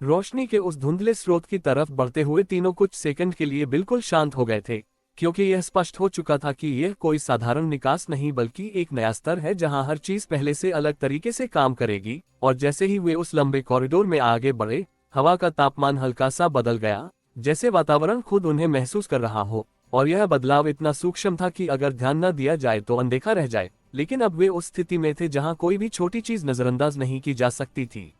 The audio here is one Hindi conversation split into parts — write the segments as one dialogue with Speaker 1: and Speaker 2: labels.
Speaker 1: रोशनी के उस धुंधले स्रोत की तरफ बढ़ते हुए तीनों कुछ सेकंड के लिए बिल्कुल शांत हो गए थे, क्योंकि यह स्पष्ट हो चुका था कि यह कोई साधारण निकास नहीं बल्कि एक नया स्तर है जहां हर चीज पहले से अलग तरीके से काम करेगी। और जैसे ही वे उस लंबे कॉरिडोर में आगे बढ़े, हवा का तापमान हल्का सा बदल गया, जैसे वातावरण खुद उन्हें महसूस कर रहा हो। और यह बदलाव इतना सूक्ष्म था कि अगर ध्यान न दिया जाए तो अनदेखा रह जाए, लेकिन अब वे उस स्थिति में थे जहां कोई भी छोटी चीज नजरअंदाज नहीं की जा सकती थी।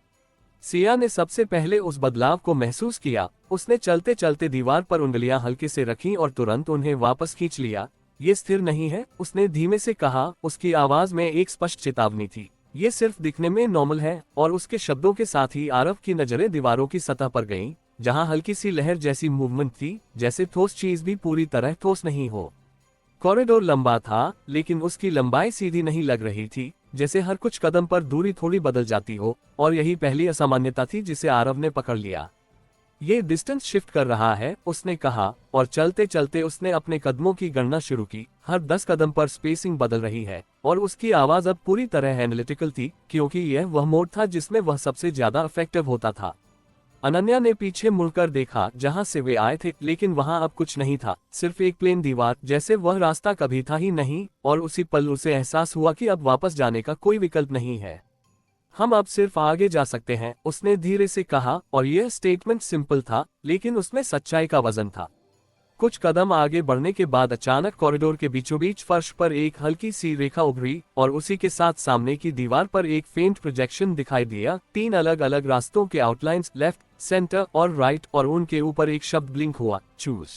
Speaker 1: सिया ने सबसे पहले उस बदलाव को महसूस किया। उसने चलते चलते दीवार पर उंगलियां हल्के से रखीं और तुरंत उन्हें वापस खींच लिया। ये स्थिर नहीं है, उसने धीमे से कहा। उसकी आवाज में एक स्पष्ट चेतावनी थी। ये सिर्फ दिखने में नॉर्मल है। और उसके शब्दों के साथ ही आरव की नजरें दीवारों की सतह पर गईं, जहां हल्की सी लहर जैसी मूवमेंट थी, जैसे ठोस चीज भी पूरी तरह ठोस नहीं हो। कॉरिडोर लंबा था, लेकिन उसकी लंबाई सीधी नहीं लग रही थी, जैसे हर कुछ कदम पर दूरी थोड़ी बदल जाती हो। और यही पहली असामान्यता थी जिसे आरव ने पकड़ लिया। ये डिस्टेंस शिफ्ट कर रहा है, उसने कहा, और चलते चलते उसने अपने कदमों की गणना शुरू की। हर 10 कदम पर स्पेसिंग बदल रही है। और उसकी आवाज अब पूरी तरह एनालिटिकल थी, क्योंकि यह वह मोड था जिसमें वह सबसे ज्यादा इफेक्टिव होता था। अनन्या ने पीछे मुड़कर देखा जहां से वे आए थे, लेकिन वहां अब कुछ नहीं था, सिर्फ एक प्लेन दीवार, जैसे वह रास्ता कभी था ही नहीं। और उसी पल उसे एहसास हुआ कि अब वापस जाने का कोई विकल्प नहीं है। हम अब सिर्फ आगे जा सकते हैं, उसने धीरे से कहा। और यह स्टेटमेंट सिंपल था, लेकिन उसमें सच्चाई का वजन था। कुछ कदम आगे बढ़ने के बाद अचानक कॉरिडोर के बीचों बीच फर्श पर एक हल्की सी रेखा उभरी, और उसी के साथ सामने की दीवार पर एक फेंट प्रोजेक्शन दिखाई दिया। 3 अलग अलग रास्तों के आउटलाइंस, लेफ्ट, सेंटर और राइट, और उनके ऊपर एक शब्द ब्लिंक हुआ, चूज।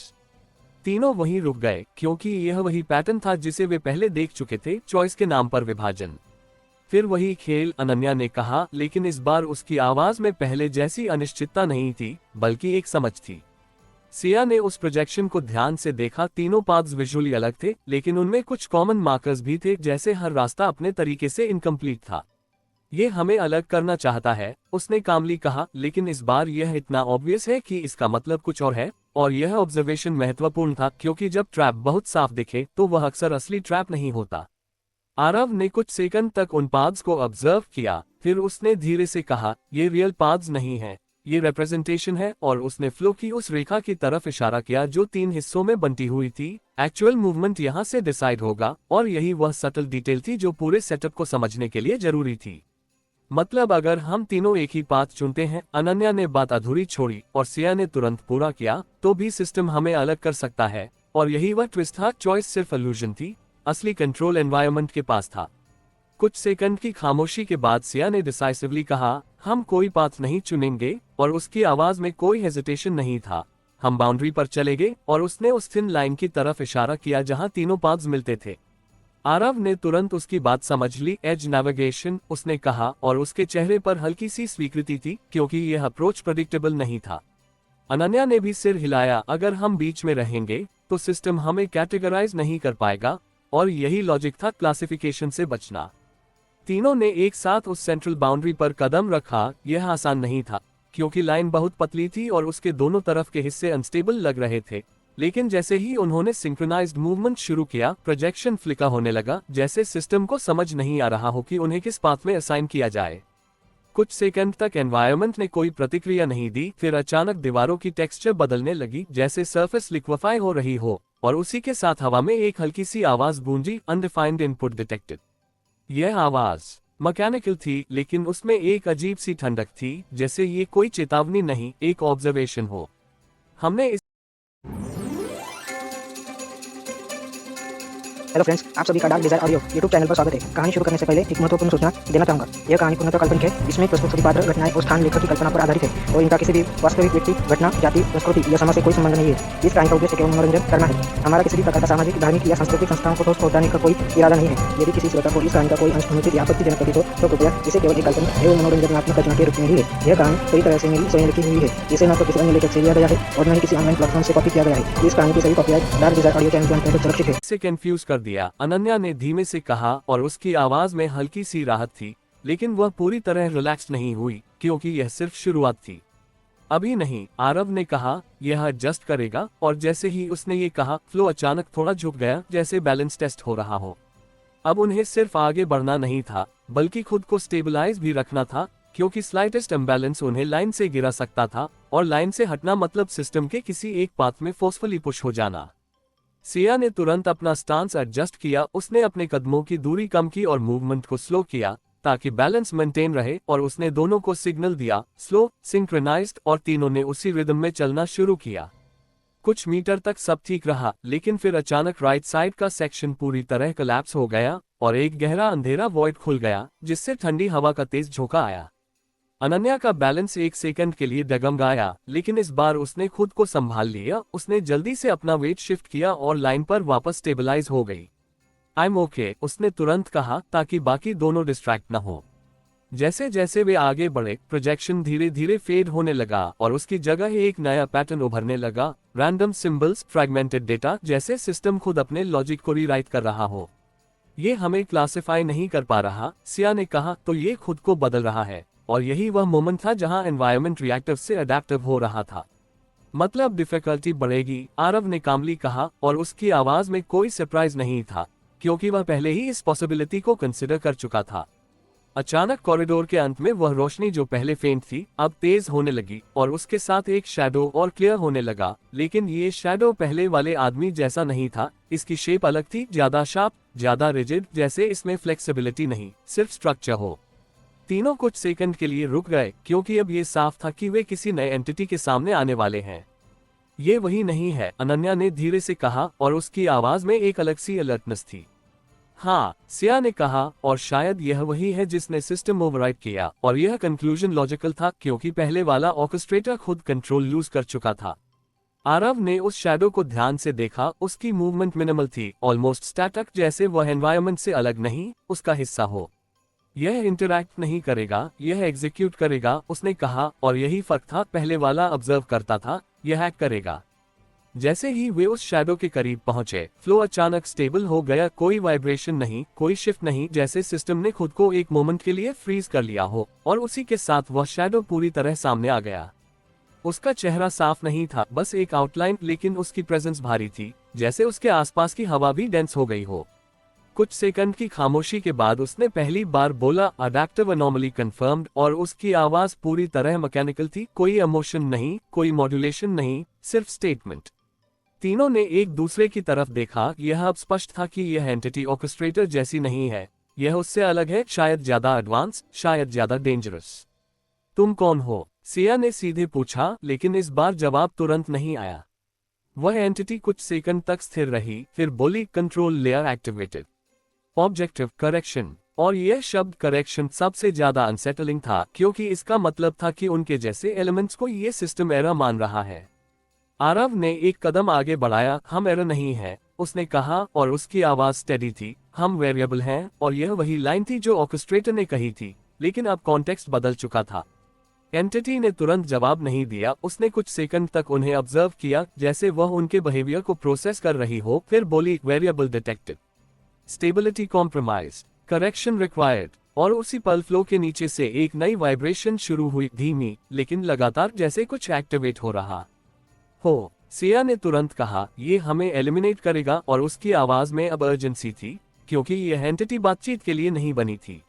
Speaker 1: तीनों वहीं रुक गए, क्योंकि यह वही पैटर्न था जिसे वे पहले देख चुके थे, चॉइस के नाम पर विभाजन। फिर वही खेल, अनन्या ने कहा, लेकिन इस बार उसकी आवाज में पहले जैसी अनिश्चितता नहीं थी, बल्कि एक समझ थी। सिया ने उस प्रोजेक्शन को ध्यान से देखा। तीनों पाथ्स विजुअली अलग थे, लेकिन उनमें कुछ कॉमन मार्कर्स भी थे, जैसे हर रास्ता अपने तरीके से इनकम्प्लीट था। ये हमें अलग करना चाहता है, उसने कामली कहा, लेकिन इस बार यह इतना ऑब्वियस है कि इसका मतलब कुछ और है। और यह ऑब्जर्वेशन महत्वपूर्ण था, क्योंकि जब ट्रैप बहुत साफ दिखे तो वह अक्सर असली ट्रैप नहीं होता। आरव ने कुछ सेकंड तक उन पाथ्स को ऑब्जर्व किया, फिर उसने धीरे से कहा, ये रियल पाथ्स नहीं है, ये रिप्रेजेंटेशन है। और उसने फ्लो की उस रेखा की तरफ इशारा किया जो 3 हिस्सों में बंटी हुई थी। एक्चुअल मूवमेंट यहाँ से डिसाइड होगा, और यही वह सटल डिटेल थी जो पूरे सेटअप को समझने के लिए जरूरी थी। मतलब अगर हम तीनों एक ही पाथ चुनते हैं, अनन्या ने बात अधूरी छोड़ी और सिया ने तुरंत पूरा किया, तो भी सिस्टम हमें अलग कर सकता है। और यही वह ट्विस्ट था, चॉइस सिर्फ इल्यूजन थी, असली कंट्रोल एनवायरनमेंट के पास था। कुछ सेकंड की खामोशी के बाद सिया ने डिसाइसिवली कहा, हम कोई पाथ नहीं चुनेंगे। और उसकी आवाज में कोई हेजिटेशन नहीं था। हम बाउंड्री पर चले गए, और उसने उस थिन लाइन की तरफ इशारा किया जहां तीनों पाथ्स मिलते थे। आरव ने तुरंत उसकी बात समझ ली, एज नेविगेशन, उसने कहा, और उसके चेहरे पर हल्की सी स्वीकृति थी, क्योंकि यह अप्रोच प्रेडिक्टेबल नहीं था। अनन्या ने भी सिर हिलाया, अगर हम बीच में रहेंगे तो सिस्टम हमें कैटेगराइज नहीं कर पाएगा। और यही लॉजिक था क्लासिफिकेशन से बचना। तीनों ने एक साथ उस सेंट्रल बाउंड्री पर कदम रखा। यह आसान नहीं था, क्योंकि लाइन बहुत पतली थी और उसके दोनों तरफ के हिस्से अनस्टेबल लग रहे थे। लेकिन जैसे ही उन्होंने सिंक्रोनाइज्ड मूवमेंट शुरू किया, प्रोजेक्शन फ्लिकर होने लगा, जैसे सिस्टम को समझ नहीं आ रहा हो कि उन्हें किस पाथ में असाइन किया जाए। कुछ सेकंड तक एनवायरनमेंट ने कोई प्रतिक्रिया नहीं दी, फिर अचानक दीवारों की टेक्सचर बदलने लगी, जैसे सरफेस लिक्विफाई हो रही हो। और उसी के साथ हवा में एक हल्की सी आवाज गूंजी, अनडिफाइंड इनपुट डिटेक्टेड। यह आवाज मैकेनिकल थी, लेकिन उसमें एक अजीब सी ठंडक थी, जैसे ये कोई चेतावनी नहीं, एक ऑब्जर्वेशन हो। हमने
Speaker 2: हेलो फ्रेंड्स, आप सभी का dark desire audio YouTube channel पर स्वागत है। कहानी शुरू करने से पहले एक महत्वपूर्ण सूचना देना चाहूंगा। यह कहानी पूर्णतः काल्पनिक है। इसमें प्रस्तुत सभी पात्र, घटनाएं और स्थान लेखक की कल्पना पर आधारित है और इनका किसी भी वास्तविक व्यक्ति, घटना, जाति, संस्कृति या समाज से कोई संबंध नहीं है। इस कहानी का उद्देश्य केवल मनोरंजन करना है। हमारा किसी भी प्रकार का सामाजिक, धार्मिक या सांस्कृतिक संस्थाओं को ठोस पहुंचाने का कोई इरादा नहीं है। यदि किसी श्रोता को इस कहानी का कोई अंश अनुचित या आपत्तिजनक प्रतीत हो तो कृपया इसे केवल एक काल्पनिक एवं मनोरंजनात्मक रचना के रूप में ही ले। यह कहानी पूरी तरह से मेरी स्वयं लिखी हुई है। इसे न तो किसी अन्य लेखक से लिया गया है और न ही किसी ऑनलाइन प्लेटफॉर्म से कॉपी किया गया है। इस कहानी की सभी copyright dark desire audio channel के अंतर्गत सुरक्षित है।
Speaker 1: से कंफ्यूज कर दिया, अनन्या ने धीमे से कहा, और उसकी आवाज में हल्की सी राहत थी, लेकिन वह पूरी तरह रिलैक्स नहीं हुई, क्योंकि यह सिर्फ शुरुआत थी। अभी नहीं, आरव ने कहा, यह एडजस्ट करेगा। और जैसे ही उसने ये कहा, फ्लो अचानक थोड़ा झुक गया, जैसे बैलेंस टेस्ट हो रहा हो। अब उन्हें सिर्फ आगे बढ़ना नहीं था, बल्कि खुद को स्टेबलाइज भी रखना था। क्योंकि स्लाइटेस्ट इम्बैलेंस उन्हें लाइन से गिरा सकता था, और लाइन से हटना मतलब सिस्टम के किसी एक पाथ में फोर्सफुली पुश हो जाना। सिया ने तुरंत अपना स्टांस एडजस्ट किया, उसने अपने कदमों की दूरी कम की और मूवमेंट को स्लो किया ताकि बैलेंस मेंटेन रहे, और उसने दोनों को सिग्नल दिया, स्लो, सिंक्रोनाइज्ड, और तीनों ने उसी रिदम में चलना शुरू किया। कुछ मीटर तक सब ठीक रहा, लेकिन फिर अचानक राइट साइड का सेक्शन पूरी तरह कोलैप्स हो गया और एक गहरा अंधेरा वॉइड खुल गया, जिससे ठंडी हवा का तेज झोंका आया। अनन्या का बैलेंस एक सेकंड के लिए डगमगाया, लेकिन इस बार उसने खुद को संभाल लिया। उसने जल्दी से अपना वेट शिफ्ट किया और लाइन पर वापस स्टेबलाइज हो गई। आई एम ओके, उसने तुरंत कहा, ताकि बाकी दोनों डिस्ट्रैक्ट न हो। जैसे जैसे वे आगे बढ़े, प्रोजेक्शन धीरे धीरे फेड होने लगा और उसकी जगह एक नया पैटर्न उभरने लगा, रैंडम सिंबल्स, फ्रैगमेंटेड डेटा, जैसे सिस्टम खुद अपने लॉजिक को रीराइट कर रहा हो। ये हमें क्लासिफाई नहीं कर पा रहा, सिया ने कहा, तो ये खुद को बदल रहा है, और यही वह मोमेंट था जहां एनवायरनमेंट रिएक्टिव से अडेप्टिव हो रहा था। मतलब डिफिकल्टी बढ़ेगी, आरव ने कामली कहा, और उसकी आवाज में कोई सरप्राइज नहीं था, क्योंकि वह पहले ही इस पॉसिबिलिटी को कंसिडर कर चुका था। अचानक कॉरिडोर के अंत में वह रोशनी जो पहले फेंट थी, अब तेज होने लगी, और उसके साथ एक शैडो और क्लियर होने लगा। लेकिन ये शैडो पहले वाले आदमी जैसा नहीं था, इसकी शेप अलग थी, ज्यादा शार्प, ज्यादा रिजिड, जैसे इसमें फ्लेक्सिबिलिटी नहीं, सिर्फ स्ट्रक्चर हो। तीनों कुछ सेकंड के लिए रुक गए, क्योंकि अब ये साफ था कि वे किसी नए एंटिटी के सामने आने वाले हैं। ये वही नहीं है, अनन्या ने धीरे से कहा, और उसकी आवाज में एक अलग सी अलर्टनेस थी। हाँ, सिया ने कहा, और शायद यह वही है जिसने सिस्टम ओवरराइड किया, और यह कंक्लूजन लॉजिकल था, क्योंकि पहले वाला ऑर्केस्ट्रेटर खुद कंट्रोल लूज कर चुका था। आरव ने उस शैडो को ध्यान से देखा, उसकी मूवमेंट मिनिमल थी, ऑलमोस्ट स्टैटिक, जैसे वह एनवायरनमेंट से अलग नहीं, उसका हिस्सा हो। यह इंटरैक्ट नहीं करेगा, यह एग्जीक्यूट करेगा, उसने कहा, और यही फर्क था, पहले वाला ऑब्जर्व करता था, यह हैक करेगा। जैसे ही वे उस शैडो के करीब पहुंचे, फ्लो अचानक स्टेबल हो गया, कोई वाइब्रेशन नहीं, कोई शिफ्ट नहीं, जैसे सिस्टम ने खुद को एक मोमेंट के लिए फ्रीज कर लिया हो, और उसी के साथ वह शैडो पूरी तरह सामने आ गया। उसका चेहरा साफ नहीं था, बस एक आउटलाइन, लेकिन उसकी प्रेजेंस भारी थी, जैसे उसके आसपास की हवा भी डेंस हो गई हो। कुछ सेकंड की खामोशी के बाद उसने पहली बार बोला, अडैप्टिव अनोमली कंफर्म्ड, और उसकी आवाज पूरी तरह मैकेनिकल थी, कोई इमोशन नहीं, कोई मॉड्यूलेशन नहीं, सिर्फ स्टेटमेंट। तीनों ने एक दूसरे की तरफ देखा, यह अब स्पष्ट था कि यह एंटिटी ऑर्केस्ट्रेटर जैसी नहीं है, यह उससे अलग है, शायद ज्यादा एडवांस, शायद ज्यादा डेंजरस। तुम कौन हो? सिया ने सीधे पूछा, लेकिन इस बार जवाब तुरंत नहीं आया। वह एंटिटी कुछ सेकंड तक स्थिर रही, फिर बोली, control layer activated, objective correction. और यह शब्द करेक्शन सबसे ज्यादा अनसेटलिंग था, क्योंकि इसका मतलब था कि उनके जैसे एलिमेंट्स को यह सिस्टम एरर मान रहा है। आरव ने एक कदम आगे बढ़ाया, हम एरर नहीं है, उसने कहा, और उसकी आवाज स्टेडी थी, हम वेरिएबल हैं, और यह वही लाइन थी जो ऑर्केस्ट्रेटर ने कही थी, लेकिन अब कॉन्टेक्स्ट बदल चुका था। एंटिटी ने तुरंत जवाब नहीं दिया, उसने कुछ सेकंड तक उन्हें ऑब्जर्व किया, जैसे वह उनके बिहेवियर को प्रोसेस कर रही हो, फिर बोली, variable detected, stability compromise, correction required. और उसी पल फ्लो के नीचे से एक नई वाइब्रेशन शुरू हुई, धीमी लेकिन लगातार, जैसे कुछ एक्टिवेट हो रहा हो। सिया ने तुरंत कहा, ये हमें एलिमिनेट करेगा, और उसकी आवाज में अब अर्जेंसी थी, क्योंकि यह एंटिटी बातचीत के लिए नहीं बनी थी।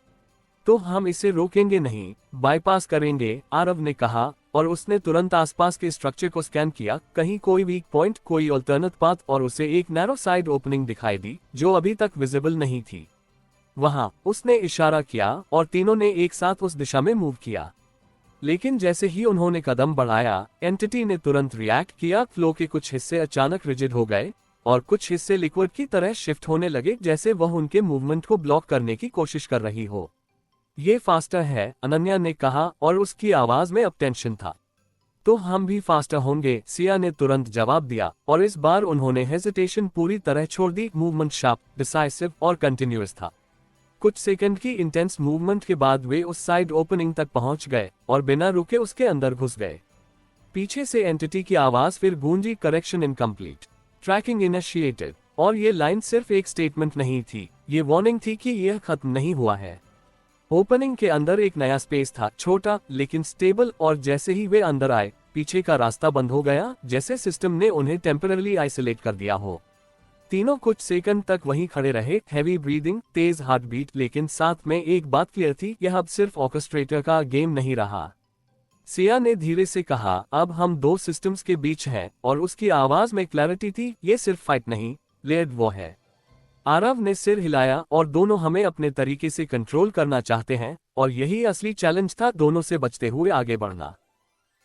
Speaker 1: तो हम इसे रोकेंगे नहीं, बाईपास करेंगे, आरव ने कहा, और उसने तुरंत आसपास के स्ट्रक्चर को स्कैन किया, कहीं कोई वीक पॉइंट, कोई अल्टरनेट पाथ, और उसे एक नैरो साइड ओपनिंग दिखाई दी, जो अभी तक विजिबल नहीं थी। वहां उसने इशारा किया, और तीनों ने एक साथ उस दिशा में मूव किया। लेकिन जैसे ही उन्होंने कदम बढ़ाया, एंटिटी ने तुरंत रिएक्ट किया, फ्लो के कुछ हिस्से अचानक रिजिड हो गए, और कुछ हिस्से लिक्विड की तरह शिफ्ट होने लगे, जैसे वह उनके मूवमेंट को ब्लॉक करने की कोशिश कर रही हो। ये फास्टर है, अनन्या ने कहा, और उसकी आवाज में अब टेंशन था। तो हम भी फास्टर होंगे, सिया ने तुरंत जवाब दिया, और इस बार उन्होंने हेजिटेशन पूरी तरह छोड़ दी, मूवमेंट शार्प, डिसाइसिव और कंटिन्यूअस था। कुछ सेकंड की इंटेंस मूवमेंट के बाद वे उस साइड ओपनिंग तक पहुंच गए, और बिना रुके उसके अंदर घुस गए। पीछे से एंटिटी की आवाज फिर गूंजी, करेक्शन इनकम्प्लीट, ट्रैकिंग इनिशिएटेड। और ये लाइन सिर्फ एक स्टेटमेंट नहीं थी, ये वार्निंग थी कि यह खत्म नहीं हुआ है। ओपनिंग के अंदर एक नया स्पेस था, छोटा लेकिन स्टेबल, और जैसे ही वे अंदर आए, पीछे का रास्ता बंद हो गया, जैसे सिस्टम ने उन्हें टेम्पररी आइसोलेट कर दिया हो। तीनों कुछ सेकंड तक वहीं खड़े रहे, हैवी ब्रीदिंग, तेज हार्ट बीट, लेकिन साथ में एक बात क्लियर थी, यह अब सिर्फ ऑर्केस्ट्रेटर का गेम नहीं रहा। सिया ने धीरे से कहा, अब हम दो सिस्टम्स के बीच हैं, और उसकी आवाज में क्लैरिटी थी, ये सिर्फ फाइट नहीं, लेड वो है। आरव ने सिर हिलाया, और दोनों हमें अपने तरीके से कंट्रोल करना चाहते हैं, और यही असली चैलेंज था, दोनों से बचते हुए आगे बढ़ना।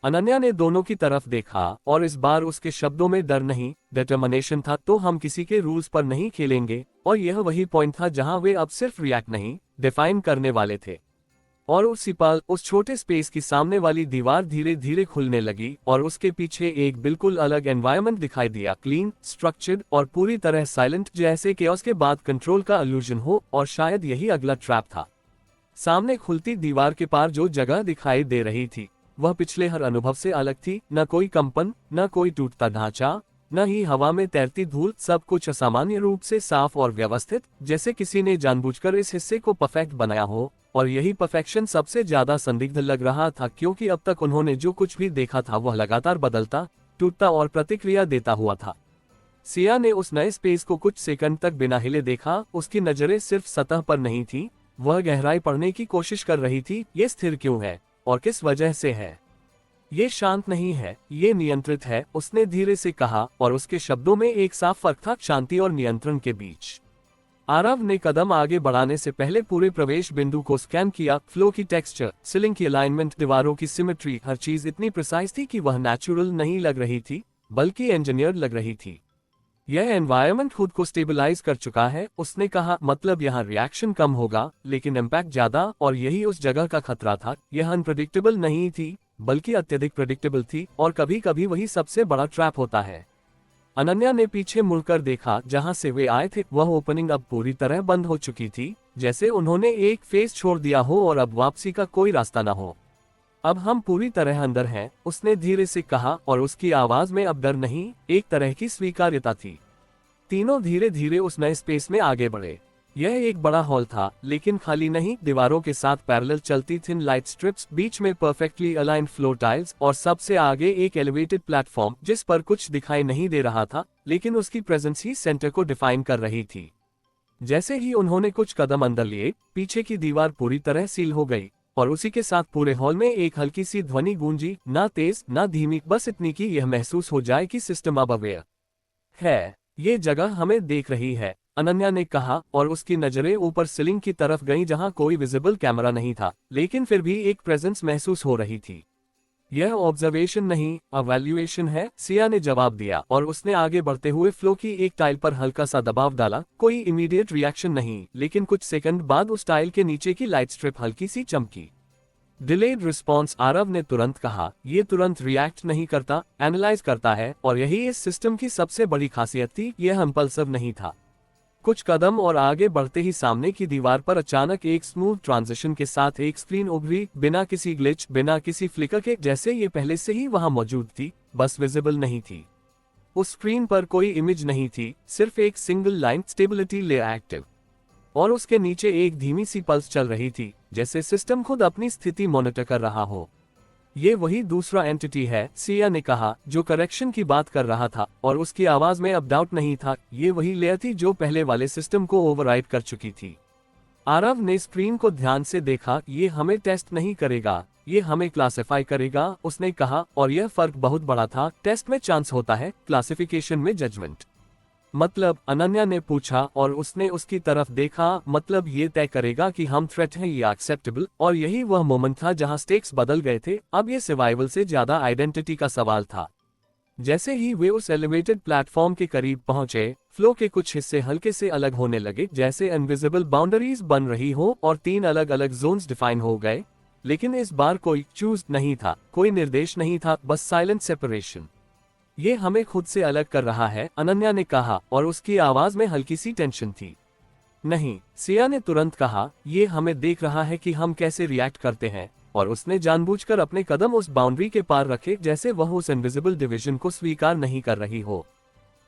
Speaker 1: अनन्या ने दोनों की तरफ देखा, और इस बार उसके शब्दों में डर नहीं, डिटर्मिनेशन था। तो हम किसी के रूल्स पर नहीं खेलेंगे, और यह वही पॉइंट था जहां वे अब सिर्फ रिएक्ट नहीं, डिफाइन करने वाले थे। और उसी पल उस छोटे स्पेस की सामने वाली दीवार धीरे धीरे खुलने लगी, और उसके पीछे एक बिल्कुल अलग एनवायरनमेंट दिखाई दिया, क्लीन, स्ट्रक्चर्ड और पूरी तरह साइलेंट, जैसे केओस के बाद कंट्रोल का इल्यूजन हो। और शायद यही अगला ट्रैप था। सामने खुलती दीवार के पार जो जगह दिखाई दे रही थी, वह पिछले हर अनुभव से अलग थी। न कोई कंपन, न कोई टूटता ढांचा, न ही हवा में तैरती धूल, सब कुछ असामान्य रूप से साफ और व्यवस्थित, जैसे किसी ने जानबूझकर इस हिस्से को परफेक्ट बनाया हो। और यही परफेक्शन सबसे ज्यादा संदिग्ध लग रहा था, क्योंकि अब तक उन्होंने जो कुछ भी देखा था वह लगातार बदलता, टूटता और प्रतिक्रिया देता हुआ था। सिया ने उस नए स्पेस को कुछ सेकंड तक बिना हिले देखा। उसकी नजरें सिर्फ सतह पर नहीं थी, वह गहराई पढ़ने की कोशिश कर रही थी। ये स्थिर क्यों है और किस वजह से है? ये शांत नहीं है, ये नियंत्रित है, उसने धीरे से कहा, और उसके शब्दों में एक साफ फर्क था, शांति और नियंत्रण के बीच। आरव ने कदम आगे बढ़ाने से पहले पूरे प्रवेश बिंदु को स्कैन किया। फ्लो की टेक्सचर, सीलिंग की अलाइनमेंट, दीवारों की सिमेट्री, हर चीज इतनी प्रिसाइज थी कि वह नेचुरल नहीं लग रही थी, बल्कि इंजीनियर्ड लग रही थी। यह एनवायरनमेंट खुद को स्टेबलाइज कर चुका है, उसने कहा। मतलब यहाँ रिएक्शन कम होगा, लेकिन इम्पैक्ट ज्यादा, और यही उस जगह का खतरा था। यह अनप्रेडिक्टेबल नहीं थी, बल्कि अत्यधिक प्रेडिक्टेबल थी, और कभी कभी वही सबसे बड़ा ट्रैप होता है। अनन्या ने पीछे मुड़कर देखा, जहां से वे आए थे। वह ओपनिंग अब पूरी तरह बंद हो चुकी थी, जैसे उन्होंने एक फेस छोड़ दिया हो और अब वापसी का कोई रास्ता न हो। अब हम पूरी तरह अंदर हैं, उसने धीरे से कहा, और उसकी आवाज में अब डर नहीं, एक तरह की स्वीकार्यता थी। तीनों धीरे धीरे उस नए स्पेस में आगे बढ़े। यह एक बड़ा हॉल था, लेकिन खाली नहीं। दीवारों के साथ पैरेलल चलती थिन लाइट स्ट्रिप्स, बीच में परफेक्टली अलाइंड फ्लोर टाइल्स, और सबसे आगे एक एलिवेटेड प्लेटफॉर्म, जिस पर कुछ दिखाई नहीं दे रहा था, लेकिन उसकी प्रेजेंस ही सेंटर को डिफाइन कर रही थी। जैसे ही उन्होंने कुछ कदम अंदर लिए, पीछे की दीवार पूरी तरह सील हो गई, और उसी के साथ पूरे हॉल में एक हल्की सी ध्वनि गूंजी, ना तेज ना धीमी, बस इतनी कि यह महसूस हो जाए कि सिस्टम अब अवेयर है। ये जगह हमें देख रही है, अनन्या ने कहा, और उसकी नजरें ऊपर सीलिंग की तरफ गईं, जहां कोई विजिबल कैमरा नहीं था, लेकिन फिर भी एक प्रेजेंस महसूस हो रही थी। यह ऑब्जर्वेशन नहीं, अवैल्यूएशन है, सिया ने जवाब दिया, और उसने आगे बढ़ते हुए फ्लो की एक टाइल पर हल्का सा दबाव डाला। कोई इमीडिएट रिएक्शन नहीं, लेकिन कुछ सेकंड बाद उस टाइल के नीचे की लाइट स्ट्रिप हल्की सी चमकी। डिलेड रिस्पॉन्स, आरव ने तुरंत कहा। ये तुरंत रिएक्ट नहीं करता, एनालाइज करता है, और यही इस सिस्टम की सबसे बड़ी खासियत थी। यह इम्पल्सिव नहीं था। कुछ कदम और आगे बढ़ते ही सामने की दीवार पर अचानक एक स्मूथ ट्रांजिशन के साथ एक स्क्रीन उभरी, बिना किसी ग्लिच, बिना किसी फ्लिकर के, जैसे ये पहले से ही वहां मौजूद थी, बस विजिबल नहीं थी। उस स्क्रीन पर कोई इमेज नहीं थी, सिर्फ एक single line, stability layer active, और उसके नीचे एक धीमी सी पल्स चल रही थी, जैसे सिस्टम खुद अपनी स्थिति मॉनिटर कर रहा हो। ये वही दूसरा एंटिटी है, सिया ने कहा, जो करेक्शन की बात कर रहा था, और उसकी आवाज में अब डाउट नहीं था। ये वही लेयर थी जो पहले वाले सिस्टम को ओवरराइड कर चुकी थी। आरव ने स्क्रीन को ध्यान से देखा। ये हमें टेस्ट नहीं करेगा, ये हमें क्लासिफाई करेगा, उसने कहा, और यह फर्क बहुत बड़ा था। टेस्ट में चांस होता है, क्लासिफिकेशन में जजमेंट। मतलब, अनन्या ने पूछा, और उसने उसकी तरफ देखा। मतलब ये तय करेगा कि हम थ्रेट हैं या एक्सेप्टेबल। और यही वह मोमेंट था जहां स्टेक्स बदल गए थे। अब ये सर्वाइवल से ज्यादा आइडेंटिटी का सवाल था। जैसे ही वे उस एलिवेटेड प्लेटफॉर्म के करीब पहुंचे, फ्लो के कुछ हिस्से हल्के से अलग होने लगे, जैसे इनविजिबल बाउंड्रीज बन रही हो, और 3 अलग अलग जोन्स डिफाइन हो गए। लेकिन इस बार कोई चूज नहीं था, कोई निर्देश नहीं था, बस साइलेंट सेपरेशन। ये हमें खुद से अलग कर रहा है, अनन्या ने कहा, और उसकी आवाज में हल्की सी टेंशन थी। नहीं, सिया ने तुरंत कहा, ये हमें देख रहा है कि हम कैसे रिएक्ट करते हैं, और उसने जानबूझकर अपने कदम उस बाउंड्री के पार रखे, जैसे वह उस इनविजिबल डिवीजन को स्वीकार नहीं कर रही हो।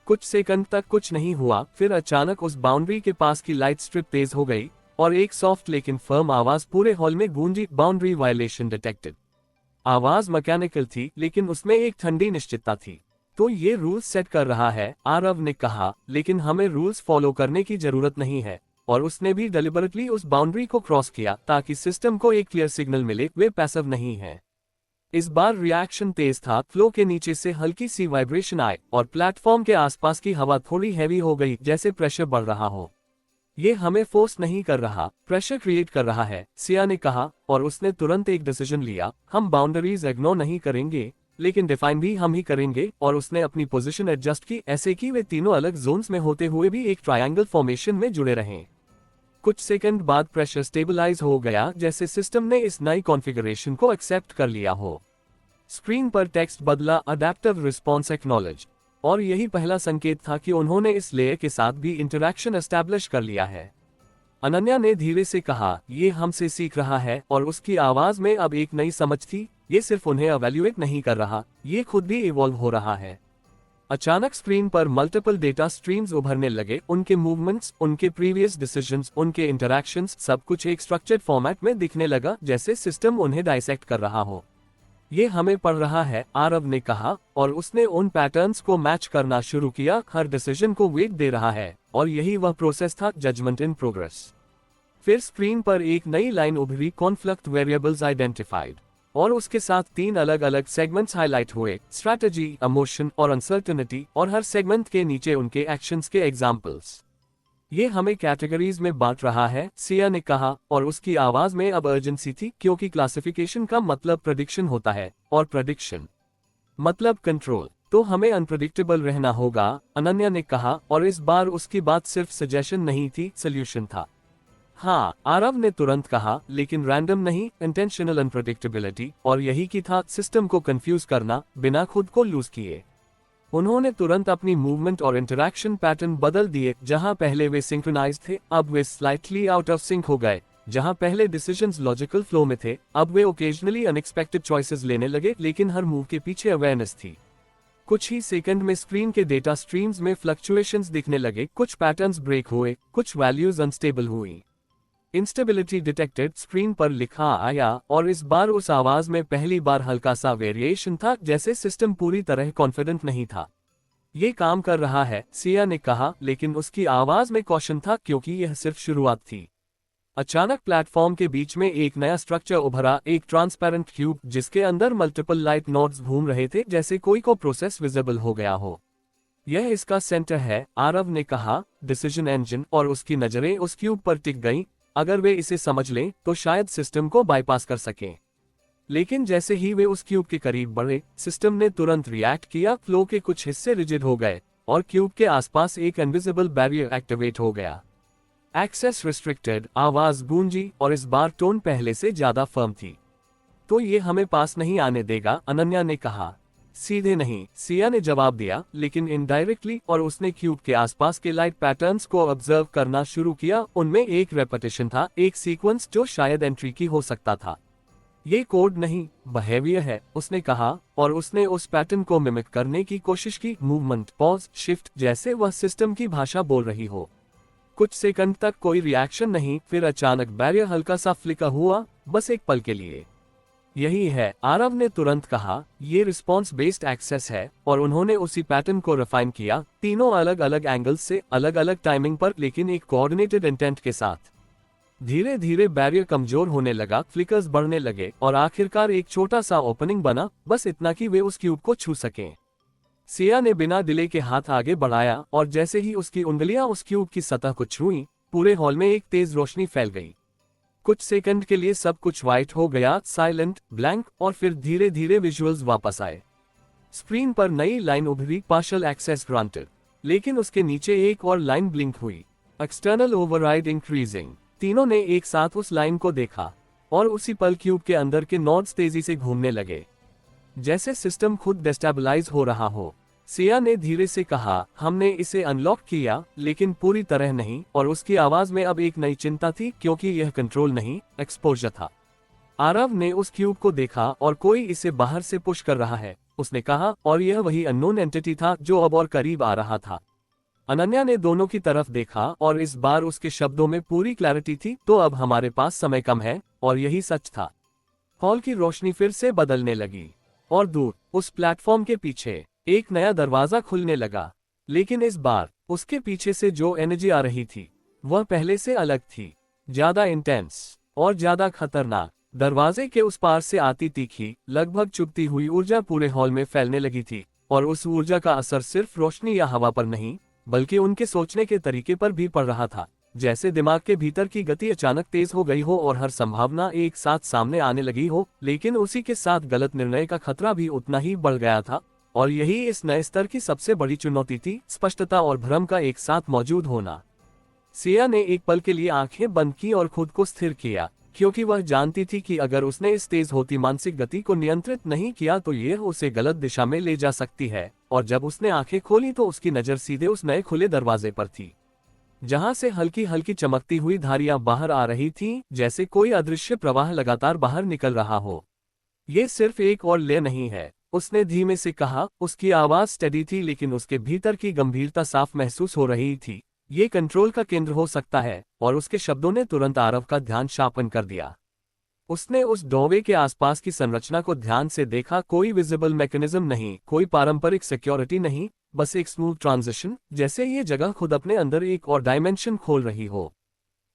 Speaker 1: कुछ सेकंड तक कुछ नहीं हुआ, फिर अचानक उस बाउंड्री के पास की लाइट स्ट्रिप तेज हो गई, और एक सॉफ्ट लेकिन फर्म आवाज पूरे हॉल में गूंजी, बाउंड्री वायलेशन डिटेक्टेड। आवाज मैकेनिकल थी, लेकिन उसमें एक ठंडी निश्चितता थी। तो ये रूल्स सेट कर रहा है, आरव ने कहा, लेकिन हमें रूल्स फॉलो करने की जरूरत नहीं है। और उसने भी डेलिबरेटली उस बाउंड्री को क्रॉस किया ताकि सिस्टम को एक क्लियर सिग्नल मिले, वे पैसिव नहीं है। इस बार रिएक्शन तेज था, फ्लो के नीचे से हल्की सी वाइब्रेशन आए और प्लेटफॉर्म के आसपास की हवा थोड़ी हैवी हो गई, जैसे प्रेशर बढ़ रहा हो। ये हमें फोर्स नहीं कर रहा, प्रेशर क्रिएट कर रहा है, सिया ने कहा, और उसने तुरंत एक डिसीजन लिया, हम बाउंड्रीज इग्नोर नहीं करेंगे, लेकिन डिफाइन भी हम ही करेंगे। और उसने अपनी पोजीशन एडजस्ट की, ऐसे कि वे तीनों अलग जोन्स में होते हुए भी एक ट्रायंगल फॉर्मेशन में जुड़े रहें। कुछ सेकंड बाद प्रेशर स्टेबलाइज हो गया, जैसे सिस्टम ने इस नई कॉन्फ़िगरेशन को एक्सेप्ट कर लिया हो। स्क्रीन पर टेक्स्ट बदला, अडैप्टिव रिस्पॉन्स एक्नॉलेज, और यही पहला संकेत था कि उन्होंने इस लेयर के साथ भी इंटरैक्शन एस्टैब्लिश कर लिया है। अनन्या ने धीरे से कहा, ये हमसे सीख रहा है, और उसकी आवाज में अब एक नई समझ थी, ये सिर्फ उन्हें एवेल्युएट नहीं कर रहा, ये खुद भी इवॉल्व हो रहा है। अचानक स्क्रीन पर मल्टीपल डेटा स्ट्रीम्स उभरने लगे, उनके मूवमेंट्स, उनके प्रीवियस डिसीजंस, उनके इंटरैक्शंस, सब कुछ एक स्ट्रक्चर्ड फॉर्मेट में दिखने लगा, जैसे सिस्टम उन्हें डाइसेक्ट कर रहा हो। ये हमें पढ़ रहा है, आरव ने कहा, और उसने उन पैटर्न्स को मैच करना शुरू किया, हर डिसीजन को वेट दे रहा है, और यही वह प्रोसेस था, जजमेंट इन प्रोग्रेस। फिर स्क्रीन पर एक नई लाइन उभरी, कॉन्फ्लिक्ट वेरिएबल्स आइडेंटिफाइड, और उसके साथ 3 अलग अलग सेगमेंट्स हाईलाइट हुए, स्ट्रैटेजी, इमोशन और अनसर्टेनिटी, और हर सेगमेंट के नीचे उनके एक्शंस के एग्जाम्पल्स। ये हमें कैटेगरीज में बांट रहा है, सिया ने कहा, और उसकी आवाज में अब अर्जेंसी थी, क्योंकि क्लासिफिकेशन का मतलब प्रेडिक्शन होता है, और प्रेडिक्शन मतलब कंट्रोल, तो हमें अनप्रेडिक्टेबल रहना होगा, अनन्या ने कहा, और इस बार उसकी बात सिर्फ सजेशन नहीं थी, सोल्यूशन था। हाँ, आरव ने तुरंत कहा, लेकिन रैंडम नहीं, इंटेंशनल अनप्रेडिक्टेबिलिटी, और यही की था, सिस्टम को कंफ्यूज करना, बिना खुद को लूज किए। उन्होंने तुरंत अपनी मूवमेंट और इंटरैक्शन पैटर्न बदल दिए, जहां पहले वे सिंक्रोनाइज थे, अब वे स्लाइटली आउट ऑफ सिंक हो गए। जहां पहले डिसीजंस लॉजिकल फ्लो में थे, अब वे ओकेजनली अनएक्सपेक्टेड चॉइसेस लेने लगे, लेकिन हर मूव के पीछे अवेयरनेस थी। कुछ ही सेकंड में स्क्रीन के डेटा स्ट्रीम्स में फ्लक्चुएशंस दिखने लगे, कुछ पैटर्न्स ब्रेक हुए, कुछ वैल्यूज अनस्टेबल हुई। इंस्टेबिलिटी डिटेक्टेड, स्क्रीन पर लिखा आया, और इस बार उस आवाज में पहली बार हल्का सा वेरिएशन था, जैसे सिस्टम पूरी तरह कॉन्फिडेंट नहीं था। ये काम कर रहा है, सिया ने कहा, लेकिन उसकी आवाज में कॉशन था, क्योंकि यह सिर्फ शुरुआत थी। अचानक प्लेटफॉर्म के बीच में एक नया स्ट्रक्चर उभरा, एक ट्रांसपेरेंट क्यूब, जिसके अंदर मल्टीपल लाइट नोड्स घूम रहे थे, जैसे कोई को प्रोसेस विजिबल हो गया हो। यह इसका सेंटर है, आरव ने कहा, डिसीजन इंजन, और उसकी नजरें उस क्यूब पर टिक गईं। अगर वे इसे समझ लें तो शायद सिस्टम को बाईपास कर सकें। लेकिन जैसे ही वे उस क्यूब के करीब बढ़े, सिस्टम ने तुरंत रिएक्ट किया, फ्लो के कुछ हिस्से रिजिड हो गए, और क्यूब के आसपास एक इनविजिबल बैरियर एक्टिवेट हो गया। एक्सेस रिस्ट्रिक्टेड, आवाज गूंजी, और इस बार टोन पहले से ज्यादा फर्म थी। तो ये हमें पास नहीं आने देगा, अनन्या ने कहा। सीधे नहीं, सिया ने जवाब दिया, लेकिन इनडायरेक्टली, और उसने क्यूब के आसपास के लाइट पैटर्न्स को ऑब्जर्व करना शुरू किया। उनमें एक रेपिटेशन था, एक सीक्वेंस जो शायद एंट्री की हो सकता था। ये कोड नहीं, बिहेवियर है, उसने कहा, और उसने उस पैटर्न को मिमिक करने की कोशिश की, मूवमेंट, पॉज, शिफ्ट, जैसे वह सिस्टम की भाषा बोल रही हो। कुछ सेकंड तक कोई रिएक्शन नहीं, फिर अचानक बैरियर हल्का सा फ्लिकर हुआ, बस एक पल के लिए। यही है, आरव ने तुरंत कहा, ये रिस्पॉन्स बेस्ड एक्सेस है, और उन्होंने उसी पैटर्न को रिफाइन किया, तीनों अलग अलग एंगल्स से, अलग अलग टाइमिंग पर, लेकिन एक कोऑर्डिनेटेड इंटेंट के साथ। धीरे धीरे बैरियर कमजोर होने लगा, फ्लिकर्स बढ़ने लगे, और आखिरकार एक छोटा सा ओपनिंग बना, बस इतना कि वे उस क्यूब को छू सकें। सिया ने बिना डिले के हाथ आगे बढ़ाया, और जैसे ही उसकी उंगलियां उस क्यूब की सतह को छुईं, पूरे हॉल में एक तेज रोशनी फैल गई। कुछ सेकंड के लिए सब कुछ व्हाइट हो गया, साइलेंट, ब्लैंक, और फिर धीरे धीरे विजुअल्स वापस आए। स्क्रीन पर नई लाइन उभरी, पार्शियल एक्सेस ग्रांटेड, लेकिन उसके नीचे एक और लाइन ब्लिंक हुई, एक्सटर्नल ओवरराइड इंक्रीजिंग। तीनों ने एक साथ उस लाइन को देखा, और उसी पल क्यूब के अंदर के नोड्स तेजी से घूमने लगे, जैसे सिस्टम खुद डेस्टेबलाइज हो रहा हो। सिया ने धीरे से कहा, हमने इसे अनलॉक किया, लेकिन पूरी तरह नहीं, और उसकी आवाज में अब एक नई चिंता थी, क्योंकि यह कंट्रोल नहीं, एक्सपोजर था। आरव ने उस क्यूब को देखा, और कोई इसे बाहर से पुश कर रहा है, उसने कहा, और यह वही अननोन एंटिटी था जो अब और करीब आ रहा था। अनन्या ने दोनों की तरफ देखा, और इस बार उसके शब्दों में पूरी क्लैरिटी थी, तो अब हमारे पास समय कम है, और यही सच था। हॉल की रोशनी फिर से बदलने लगी, और दूर, उस प्लेटफॉर्म के पीछे, एक नया दरवाजा खुलने लगा, लेकिन इस बार उसके पीछे से जो एनर्जी आ रही थी वह पहले से अलग थी, ज्यादा इंटेंस और ज्यादा खतरनाक। दरवाजे के उस पार से आती तीखी, लगभग चुभती हुई ऊर्जा पूरे हॉल में फैलने लगी थी, और उस ऊर्जा का असर सिर्फ रोशनी या हवा पर नहीं बल्कि उनके सोचने के तरीके पर भी पड़ रहा था। जैसे दिमाग के भीतर की गति अचानक तेज हो गई हो और हर संभावना एक साथ सामने आने लगी हो, लेकिन उसी के साथ गलत निर्णय का खतरा भी उतना ही बढ़ गया था। और यही इस नए स्तर की सबसे बड़ी चुनौती थी, स्पष्टता और भ्रम का एक साथ मौजूद होना। सिया ने एक पल के लिए आंखें बंद की और खुद को स्थिर किया, क्योंकि वह जानती थी कि अगर उसने इस तेज होती मानसिक गति को नियंत्रित नहीं किया तो यह उसे गलत दिशा में ले जा सकती है। और जब उसने आंखें खोली तो उसकी नजर सीधे उस नए खुले दरवाजे पर थी, जहां से हल्की हल्की चमकती हुई धारियां बाहर आ रही थीं, जैसे कोई अदृश्य प्रवाह लगातार बाहर निकल रहा हो। ये सिर्फ एक और ले नहीं है, उसने धीमे से कहा। उसकी आवाज स्टेडी थी लेकिन उसके भीतर की गंभीरता साफ महसूस हो रही थी। ये कंट्रोल का केंद्र हो सकता है। और उसके शब्दों ने तुरंत आरव का ध्यान शार्पन कर दिया। उसने उस डोवे के आसपास की संरचना को ध्यान से देखा। कोई विजिबल मैकेनिज्म नहीं, कोई पारंपरिक सिक्योरिटी नहीं, बस एक स्मूथ ट्रांजिशन, जैसे ये जगह खुद अपने अंदर एक और डायमेंशन खोल रही हो।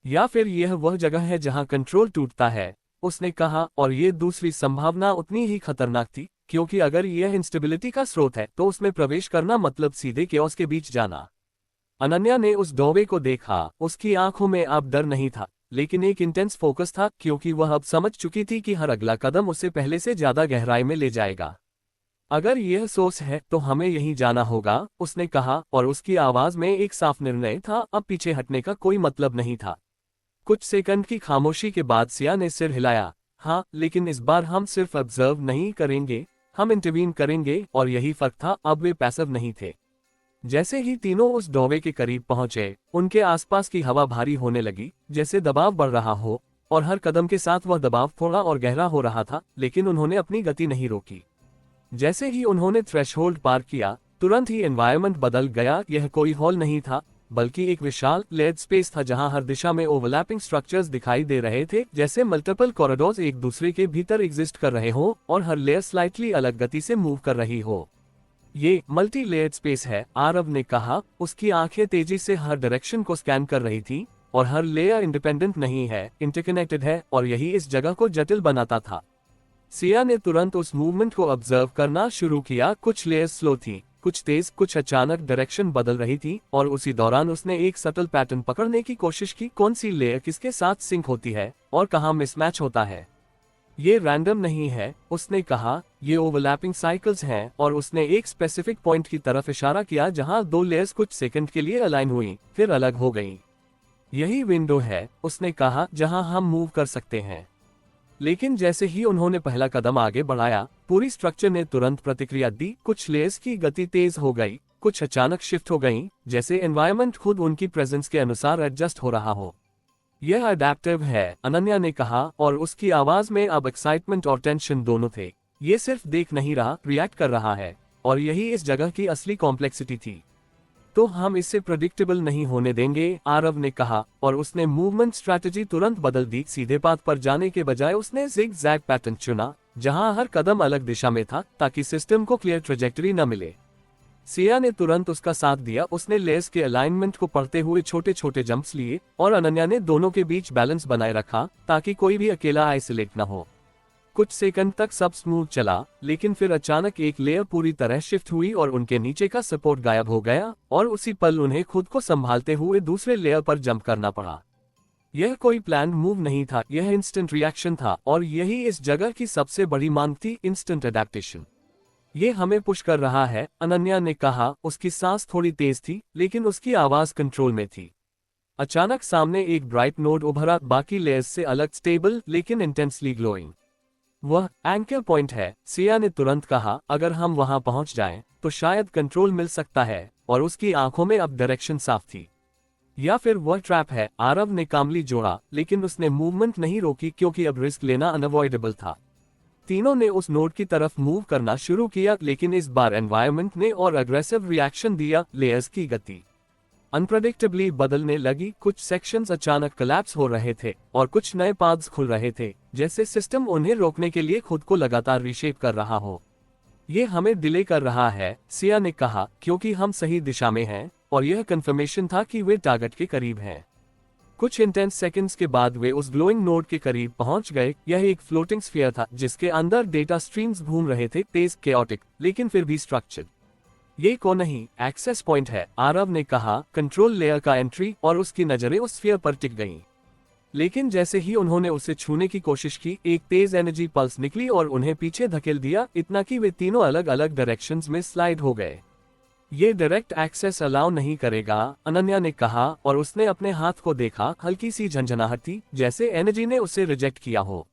Speaker 1: या फिर यह वह जगह है जहां कंट्रोल टूटता है, उसने कहा। और ये दूसरी संभावना उतनी ही खतरनाक थी, क्योंकि अगर यह इंस्टेबिलिटी का स्रोत है तो उसमें प्रवेश करना मतलब सीधे केओस के बीच जाना। अनन्या ने उस डोवे को देखा। उसकी आंखों में अब डर नहीं था, लेकिन एक इंटेंस फोकस था, क्योंकि वह अब समझ चुकी थी कि हर अगला कदम उसे पहले से ज्यादा गहराई में ले जाएगा। अगर यह सोच है तो हमें यहीं जाना होगा, उसने कहा, और उसकी आवाज में एक साफ निर्णय था। अब पीछे हटने का कोई मतलब नहीं था। कुछ सेकंड की खामोशी के बाद सिया ने सिर हिलाया। हाँ, लेकिन इस बार हम सिर्फ ऑब्जर्व नहीं करेंगे, हम इंटरवीन करेंगे। और यही फर्क था, अब वे पैसिव नहीं थे। जैसे ही तीनों उस डोवे के करीब पहुंचे, उनके आसपास की हवा भारी होने लगी, जैसे दबाव बढ़ रहा हो, और हर कदम के साथ वह दबाव थोड़ा और गहरा हो रहा था। लेकिन उन्होंने अपनी गति नहीं रोकी। जैसे ही उन्होंने थ्रेशहोल्ड पार किया, तुरंत ही एनवायरनमेंट बदल गया। यह कोई हॉल नहीं था, बल्कि एक विशाल लेड स्पेस था, जहां हर दिशा में ओवरलैपिंग स्ट्रक्चर्स दिखाई दे रहे थे, जैसे मल्टीपल कॉरिडोर्स एक दूसरे के भीतर एग्जिस्ट कर रहे हो और हर लेयर स्लाइटली अलग गति से मूव कर रही हो। ये मल्टी लेयर्ड स्पेस है, आरव ने कहा। उसकी आंखें तेजी से हर डायरेक्शन को स्कैन कर रही थी, और हर लेयर इंडिपेंडेंट नहीं है, इंटरकनेक्टेड है, और यही इस जगह को जटिल बनाता था। सिया ने तुरंत उस मूवमेंट को ऑब्जर्व करना शुरू किया। कुछ लेयर्स स्लो थी, कुछ तेज, कुछ अचानक डायरेक्शन बदल रही थी, और उसी दौरान उसने एक सटल पैटर्न पकड़ने की कोशिश की। कौन सी लेयर किसके साथ सिंक होती है और कहाँ मिसमैच होता है। ये रैंडम नहीं है, उसने कहा, ये ओवरलैपिंग साइकिल्स हैं। और उसने एक स्पेसिफिक पॉइंट की तरफ इशारा किया जहां दो लेयर्स कुछ सेकंड के लिए अलाइन हुई, फिर अलग हो गईं। यही विंडो है, उसने कहा, जहां हम मूव कर सकते हैं। लेकिन जैसे ही उन्होंने पहला कदम आगे बढ़ाया, पूरी स्ट्रक्चर ने तुरंत प्रतिक्रिया दी। कुछ लेयर्स की गति तेज हो गई, कुछ अचानक शिफ्ट हो गईं, जैसे एनवायरनमेंट खुद उनकी प्रेजेंस के अनुसार एडजस्ट हो रहा हो। यह अडैप्टिव है, अनन्या ने कहा, और उसकी आवाज में अब एक्साइटमेंट और टेंशन दोनों थे। ये सिर्फ देख नहीं रहा, रिएक्ट कर रहा है। और यही इस जगह की असली कॉम्प्लेक्सिटी थी। तो हम इसे प्रेडिक्टेबल नहीं होने देंगे, आरव ने कहा। और उसने मूवमेंट स्ट्रैटेजी तुरंत बदल दी। सीधे पाथ पर जाने के बजाय उसने जिग जैग पैटर्न चुना, जहां हर कदम अलग दिशा में था, ताकि सिस्टम को क्लियर ट्रेजेक्टरी न मिले। सिया ने तुरंत उसका साथ दिया। उसने लेयर्स के अलाइनमेंट को पढ़ते हुए छोटे छोटे जंप्स लिए, और अनन्या ने दोनों के बीच बैलेंस बनाए रखा, ताकि कोई भी अकेला आइसोलेट न हो। कुछ सेकंड तक सब स्मूथ चला, लेकिन फिर अचानक एक लेयर पूरी तरह शिफ्ट हुई और उनके नीचे का सपोर्ट गायब हो गया, और उसी पल उन्हें खुद को संभालते हुए दूसरे लेयर पर जंप करना पड़ा। यह कोई प्लान मूव नहीं था, यह इंस्टेंट रिएक्शन था, और यही इस जगह की सबसे बड़ी मांग थी, इंस्टेंट अडेप्टेशन। ये हमें पुश कर रहा है, अनन्या ने कहा। उसकी सांस थोड़ी तेज थी, लेकिन उसकी आवाज कंट्रोल में थी। अचानक सामने एक ब्राइट नोड उभरा, बाकी लेयर्स से अलग, स्टेबल लेकिन इंटेंसली ग्लोइंग। वह एंकर पॉइंट है, सिया ने तुरंत कहा। अगर हम वहां पहुंच जाएं, तो शायद कंट्रोल मिल सकता है। और उसकी आंखों में अब डायरेक्शन साफ थी। या फिर वह ट्रैप है, आरव ने कामली जोड़ा, लेकिन उसने मूवमेंट नहीं रोकी, क्योंकि अब रिस्क लेना अनअवॉइडेबल था। तीनों ने उस नोड की तरफ मूव करना शुरू किया, लेकिन इस बार एनवायरनमेंट ने और अग्रेसिव रिएक्शन दिया। लेयर्स की गति अनप्रेडिक्टेबली बदलने लगी। कुछ सेक्शंस अचानक कोलैप्स हो रहे थे, और कुछ नए पाथ्स खुल रहे थे, जैसे सिस्टम उन्हें रोकने के लिए खुद को लगातार रीशेप कर रहा हो। ये हमें डिले कर रहा है, सिया ने कहा, क्योंकि हम सही दिशा में हैं और यह कंफर्मेशन था कि वे टारगेट के करीब हैं। कुछ इंटेंस सेकंड्स के बाद वे उस ग्लोइंग नोड के करीब पहुंच गए। यह एक फ्लोटिंग स्फीयर था जिसके अंदर डेटा स्ट्रीम्स घूम रहे थे, तेज, केओटिक, लेकिन फिर भी स्ट्रक्चर्ड। ये को नहीं, एक्सेस पॉइंट है, आरव ने कहा, कंट्रोल लेयर का एंट्री, और उसकी नजरें उस स्फीयर पर टिक गईं। लेकिन जैसे ही उन्होंने उसे छूने की कोशिश की, एक तेज एनर्जी पल्स निकली और उन्हें पीछे धकेल दिया, इतना कि वे तीनों अलग अलग डायरेक्शंस में स्लाइड हो गए। ये डायरेक्ट एक्सेस अलाउ नहीं करेगा, अनन्या ने कहा, और उसने अपने हाथ को देखा। हल्की सी झंझनाहट थी, जैसे एनर्जी ने उसे रिजेक्ट किया हो।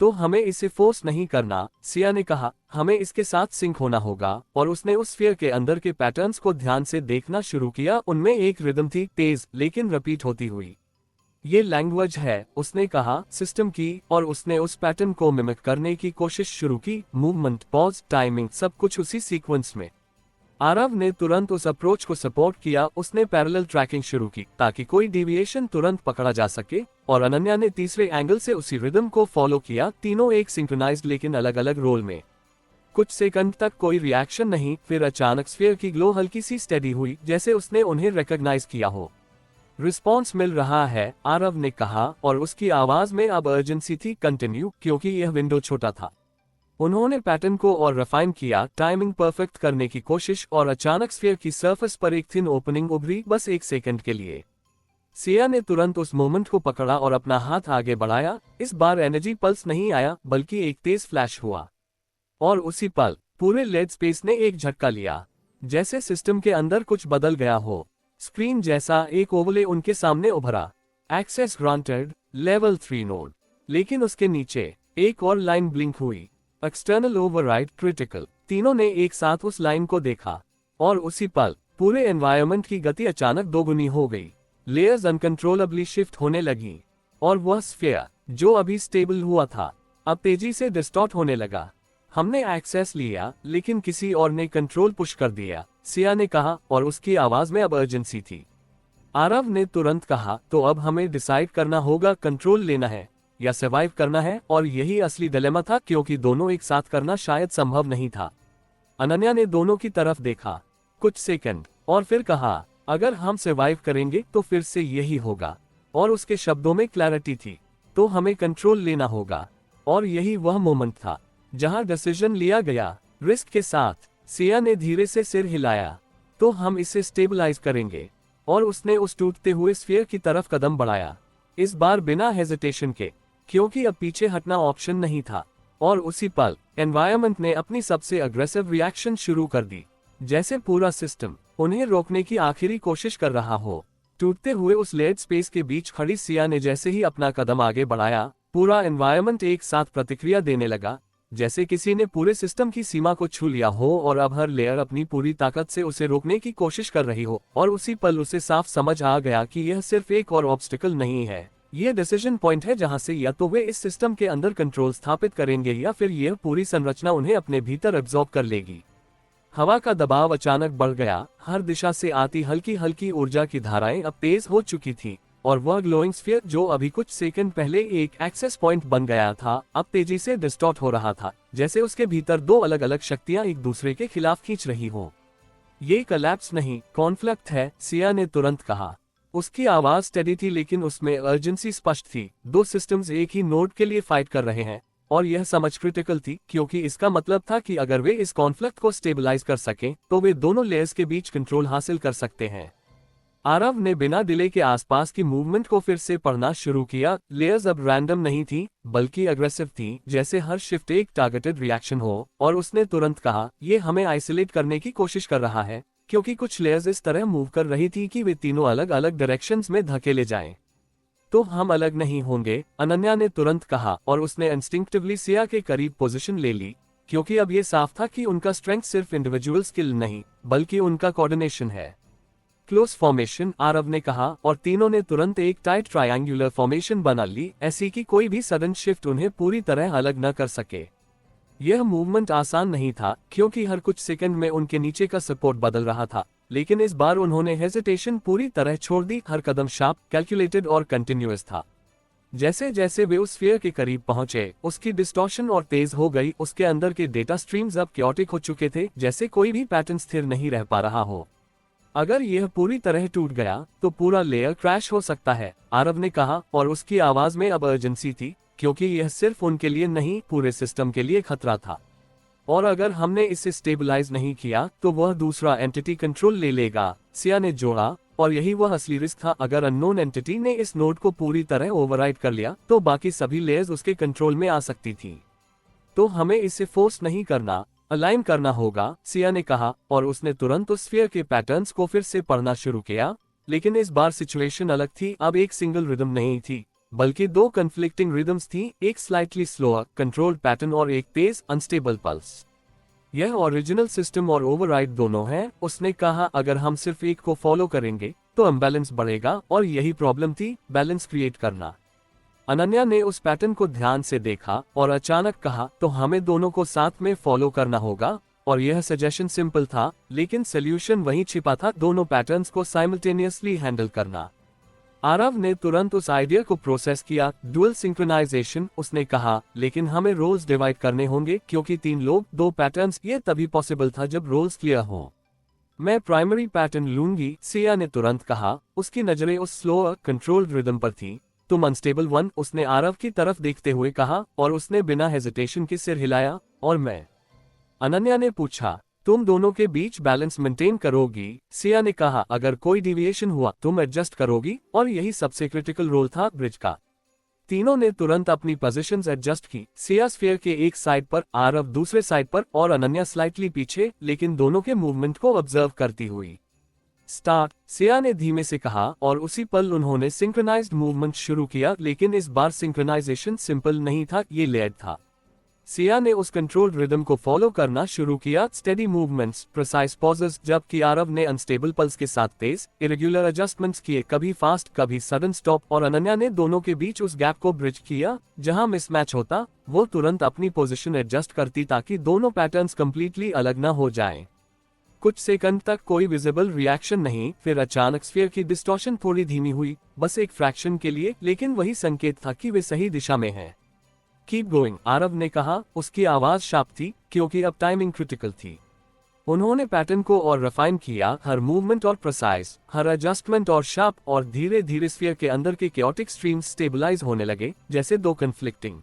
Speaker 1: तो हमें इसे फोर्स नहीं करना, सिया ने कहा, हमें इसके साथ सिंक होना होगा। और उसने उस स्फीयर के अंदर के पैटर्न्स को ध्यान से देखना शुरू किया। उनमें एक रिदम थी, तेज लेकिन रिपीट होती हुई। ये लैंग्वेज है, उसने कहा, सिस्टम की, और उसने उस पैटर्न को मिमिक करने की कोशिश शुरू की। मूवमेंट, पॉज, टाइमिंग, सब कुछ उसी सीक्वेंस में। आरव ने तुरंत उस अप्रोच को सपोर्ट किया। उसने पैरेलल ट्रैकिंग शुरू की ताकि कोई डिविएशन तुरंत पकड़ा जा सके, और अनन्या ने तीसरे एंगल से उसी रिदम को फॉलो किया। तीनों एक सिंक्रोनाइज्ड लेकिन अलग अलग रोल में। कुछ सेकंड तक कोई रिएक्शन नहीं, फिर अचानक स्फीयर की ग्लो हल्की सी स्टेडी हुई, जैसे उसने उन्हें रिकॉग्नाइज किया हो। रिस्पॉन्स मिल रहा है, आरव ने कहा, और उसकी आवाज में अब अर्जेंसी थी। कंटिन्यू, क्योंकि यह विंडो छोटा था। उन्होंने पैटर्न को और रिफाइन किया, टाइमिंग परफेक्ट करने की कोशिश, और अचानक स्फीयर की सरफेस पर एक थिन ओपनिंग उभरी, बस एक सेकंड के लिए। सिया ने तुरंत उस मोमेंट को पकड़ा और अपना हाथ आगे बढ़ाया। इस बार एनर्जी पल्स नहीं आया, बल्कि एक तेज फ्लैश हुआ, और उसी पल पूरे लेड स्पेस ने एक झटका लिया, जैसे सिस्टम के अंदर कुछ बदल गया हो। स्क्रीन जैसा एक ओवले उनके सामने उभरा। Access granted, level 3 node. लेकिन उसके नीचे एक और लाइन ब्लिंक हुई, एक्सटर्नल ओवरराइड क्रिटिकल। तीनों ने एक साथ उस लाइन को देखा, और उसी पल पूरे एनवायरनमेंट की गति अचानक दोगुनी हो गई। लेयर्स अनकंट्रोलेबली शिफ्ट होने लगी, और वह स्फीयर जो अभी स्टेबल हुआ था, अब तेजी से डिस्टॉर्ट होने लगा। हमने एक्सेस लिया, लेकिन किसी और ने कंट्रोल पुश कर दिया, सिया ने कहा, और उसकी आवाज में अब अर्जेंसी थी। आरव ने तुरंत कहा, तो अब हमें डिसाइड करना होगा, कंट्रोल लेना है या सर्वाइव करना है। और यही असली डिलेमा था, क्योंकि दोनों एक साथ करना शायद संभव नहीं था। अनन्या ने दोनों की तरफ देखा कुछ सेकंड, और फिर कहा, अगर हम सर्वाइव करेंगे तो फिर से यही होगा। और उसके शब्दों में क्लैरिटी थी, तो हमें कंट्रोल लेना होगा। और यही वह मोमेंट था जहां डिसीजन लिया गया, रिस्क के साथ। सिया ने धीरे से सिर हिलाया, तो हम इसे स्टेबलाइज करेंगे। और उसने उस टूटते हुए स्फीयर की तरफ कदम बढ़ाया, इस बार बिना हेजिटेशन के, क्योंकि अब पीछे हटना ऑप्शन नहीं था। और उसी पल एनवायरनमेंट ने अपनी सबसे अग्रेसिव रिएक्शन शुरू कर दी, जैसे पूरा सिस्टम उन्हें रोकने की आखिरी कोशिश कर रहा हो। टूटते हुए उस लेड स्पेस के बीच खड़ी सिया ने जैसे ही अपना कदम आगे बढ़ाया, पूरा एनवायरनमेंट एक साथ प्रतिक्रिया देने लगा, जैसे किसी ने पूरे सिस्टम की सीमा को छू लिया हो, और अब हर लेयर अपनी पूरी ताकत से उसे रोकने की कोशिश कर रही हो। और उसी पल उसे साफ समझ आ गया कि यह सिर्फ एक और ऑब्स्टिकल नहीं है, यह डिसीजन पॉइंट है जहां से या तो वे इस सिस्टम के अंदर कंट्रोल स्थापित करेंगे, या फिर यह पूरी संरचना उन्हें अपने भीतर एब्जॉर्ब कर लेगी। हवा का दबाव अचानक बढ़ गया, हर दिशा से आती हल्की हल्की ऊर्जा की धाराएं अब तेज हो चुकी थी, और वह ग्लोइंग स्फीयर जो अभी कुछ सेकंड पहले एक एक्सेस पॉइंट बन गया था, अब तेजी से डिस्टॉर्ट हो रहा था, जैसे उसके भीतर दो अलग अलग शक्तियां एक दूसरे के खिलाफ खींच रही हो। ये कोलैप्स नहीं, कॉन्फ्लिक्ट है, सिया ने तुरंत कहा। उसकी आवाज स्टेडी थी, लेकिन उसमें अर्जेंसी स्पष्ट थी। दो सिस्टम्स एक ही नोड के लिए फाइट कर रहे हैं, और यह समझ क्रिटिकल थी, क्योंकि इसका मतलब था कि अगर वे इस कॉन्फ्लिक्ट को स्टेबलाइज कर सकें, तो वे दोनों लेयर्स के बीच कंट्रोल हासिल कर सकते हैं। आरव ने बिना डिले के आसपास की मूवमेंट को फिर से पढ़ना शुरू किया। लेयर्स अब रैंडम नहीं थी, बल्कि अग्रेसिव थी, जैसे हर शिफ्ट एक टारगेटेड रिएक्शन हो। और उसने तुरंत कहा, यह हमें आइसोलेट करने की कोशिश कर रहा है, क्योंकि कुछ लेयर्स इस तरह मूव कर रही थी कि वे तीनों अलग अलग डायरेक्शंस में धकेले जाएं। तो हम अलग नहीं होंगे, अनन्या ने तुरंत कहा, और उसने इंस्टिंक्टिवली सिया के करीब पोजीशन ले ली, क्योंकि अब यह साफ था कि उनका स्ट्रेंथ सिर्फ इंडिविजुअल स्किल नहीं, बल्कि उनका कोऑर्डिनेशन है। क्लोज फॉर्मेशन, आरव ने कहा, और तीनों ने तुरंत एक टाइट ट्रायंगुलर फॉर्मेशन बना ली, ऐसी कि कोई भी सडन शिफ्ट उन्हें पूरी तरह अलग न कर सके। यह मूवमेंट आसान नहीं था, क्योंकि हर कुछ सेकंड में उनके नीचे का सपोर्ट बदल रहा था, लेकिन इस बार उन्होंने हेजिटेशन पूरी तरह छोड़ दी। हर कदम शार्प, कैलकुलेटेड और कंटिन्यूअस था। जैसे जैसे वे उस स्फीयर के करीब पहुंचे, उसकी डिस्टॉर्शन और तेज हो गई। उसके अंदर के डेटा स्ट्रीम्स अब क्योटिक हो चुके थे, जैसे कोई भी पैटर्न स्थिर नहीं रह पा रहा हो। अगर यह पूरी तरह टूट गया तो पूरा लेयर क्रैश हो सकता है, आरव ने कहा, और उसकी आवाज में अब अर्जेंसी थी, क्योंकि यह सिर्फ उनके लिए नहीं, पूरे सिस्टम के लिए खतरा था। और अगर हमने इसे स्टेबलाइज नहीं किया तो वह दूसरा एंटिटी कंट्रोल ले लेगा, सिया ने जोड़ा। और यही वह असली रिस्क था। अगर अननोन एंटिटी ने इस नोड को पूरी तरह ओवरराइड कर लिया तो बाकी सभी लेयर्स उसके कंट्रोल में आ सकती थी। तो हमें इसे फोर्स नहीं करना, अलाइन करना होगा, सिया ने कहा, और उसने तुरंत उस स्फीयर के पैटर्न्स को फिर से पढ़ना शुरू किया। लेकिन इस बार सिचुएशन अलग थी। अब एक सिंगल रिदम नहीं थी, बल्कि दो कन्फ्लिक्टिंग रिदम्स थी, एक स्लाइटली स्लोअर कंट्रोल्ड पैटर्न और एक तेज अनस्टेबल पल्स। यह ओरिजिनल सिस्टम और ओवरराइड दोनों है, उसने कहा। अगर हम सिर्फ एक को फॉलो करेंगे तो इम्बैलेंस बढ़ेगा, और यही प्रॉब्लम थी, बैलेंस क्रिएट करना। अनन्या ने उस पैटर्न को ध्यान से देखा और अचानक कहा, तो हमें दोनों को साथ में फॉलो करना होगा। और यह सजेशन सिंपल था, लेकिन सोल्यूशन वहीं छिपा था, दोनों पैटर्न्स को साइमल्टेनियसली हैंडल करना। आरव ने तुरंत उस आइडिया को प्रोसेस किया, डुअल सिंक्रोनाइजेशन, उसने कहा। लेकिन हमें रोल्स डिवाइड करने होंगे, क्योंकि 3 लोग 2 पैटर्न्स, ये तभी पॉसिबल था जब रोल्स क्लियर हो। मैं प्राइमरी पैटर्न लूंगी, सिया ने तुरंत कहा। उसकी नजरें उस स्लोअर कंट्रोल्ड रिदम पर थी। तुम अनस्टेबल 1, उसने आरव की तरफ देखते हुए कहा, और उसने बिना हेजिटेशन के सिर हिलाया। और मैं? अनन्या ने पूछा। तुम दोनों के बीच बैलेंस मेंटेन करोगी, सिया ने कहा। अगर कोई डिविएशन हुआ तुम एडजस्ट करोगी, और यही सबसे क्रिटिकल रोल था ब्रिज का। तीनों ने तुरंत अपनी पोजीशंस एडजस्ट की, सिया स्फीयर के एक साइड पर, आरव दूसरे साइड पर, और अनन्या स्लाइटली पीछे, लेकिन दोनों के मूवमेंट को ऑब्जर्व करती हुई। स्टार्ट, सिया ने धीमे से कहा, और उसी पल उन्होंने सिंक्रोनाइज्ड मूवमेंट शुरू किया। लेकिन इस बार सिंक्रोनाइजेशन सिंपल नहीं था, ये लेयर्ड था। सिया ने उस कंट्रोल्ड रिदम को फॉलो करना शुरू किया, स्टेडी मूवमेंट्स, प्रिसाइज पॉजेस, जबकि आरव ने अनस्टेबल पल्स के साथ तेज इरेगुलर एडजस्टमेंट्स किए, कभी फास्ट कभी सडन स्टॉप। और अनन्या ने दोनों के बीच उस गैप को ब्रिज किया जहां मिसमैच होता। वो तुरंत अपनी पोजीशन एडजस्ट करती ताकि दोनों पैटर्न्स कंप्लीटली अलग न हो जाएं। कुछ सेकंड तक कोई विजिबल रिएक्शन नहीं, फिर अचानक स्फीयर की डिस्टॉर्शन थोड़ी धीमी हुई, बस एक फ्रैक्शन के लिए, लेकिन वही संकेत था कि वे सही दिशा में हैं। कीप गोइंग, आरव ने कहा। उसकी आवाज शार्प थी, क्योंकि अब टाइमिंग क्रिटिकल थी। उन्होंने पैटर्न को और रिफाइन किया, हर मूवमेंट और प्रिसाइज, हर एडजस्टमेंट और शार्प, और धीरे धीरे स्फीयर के अंदर के क्योटिक स्ट्रीम्स स्टेबलाइज होने लगे, जैसे दो कन्फ्लिक्टिंग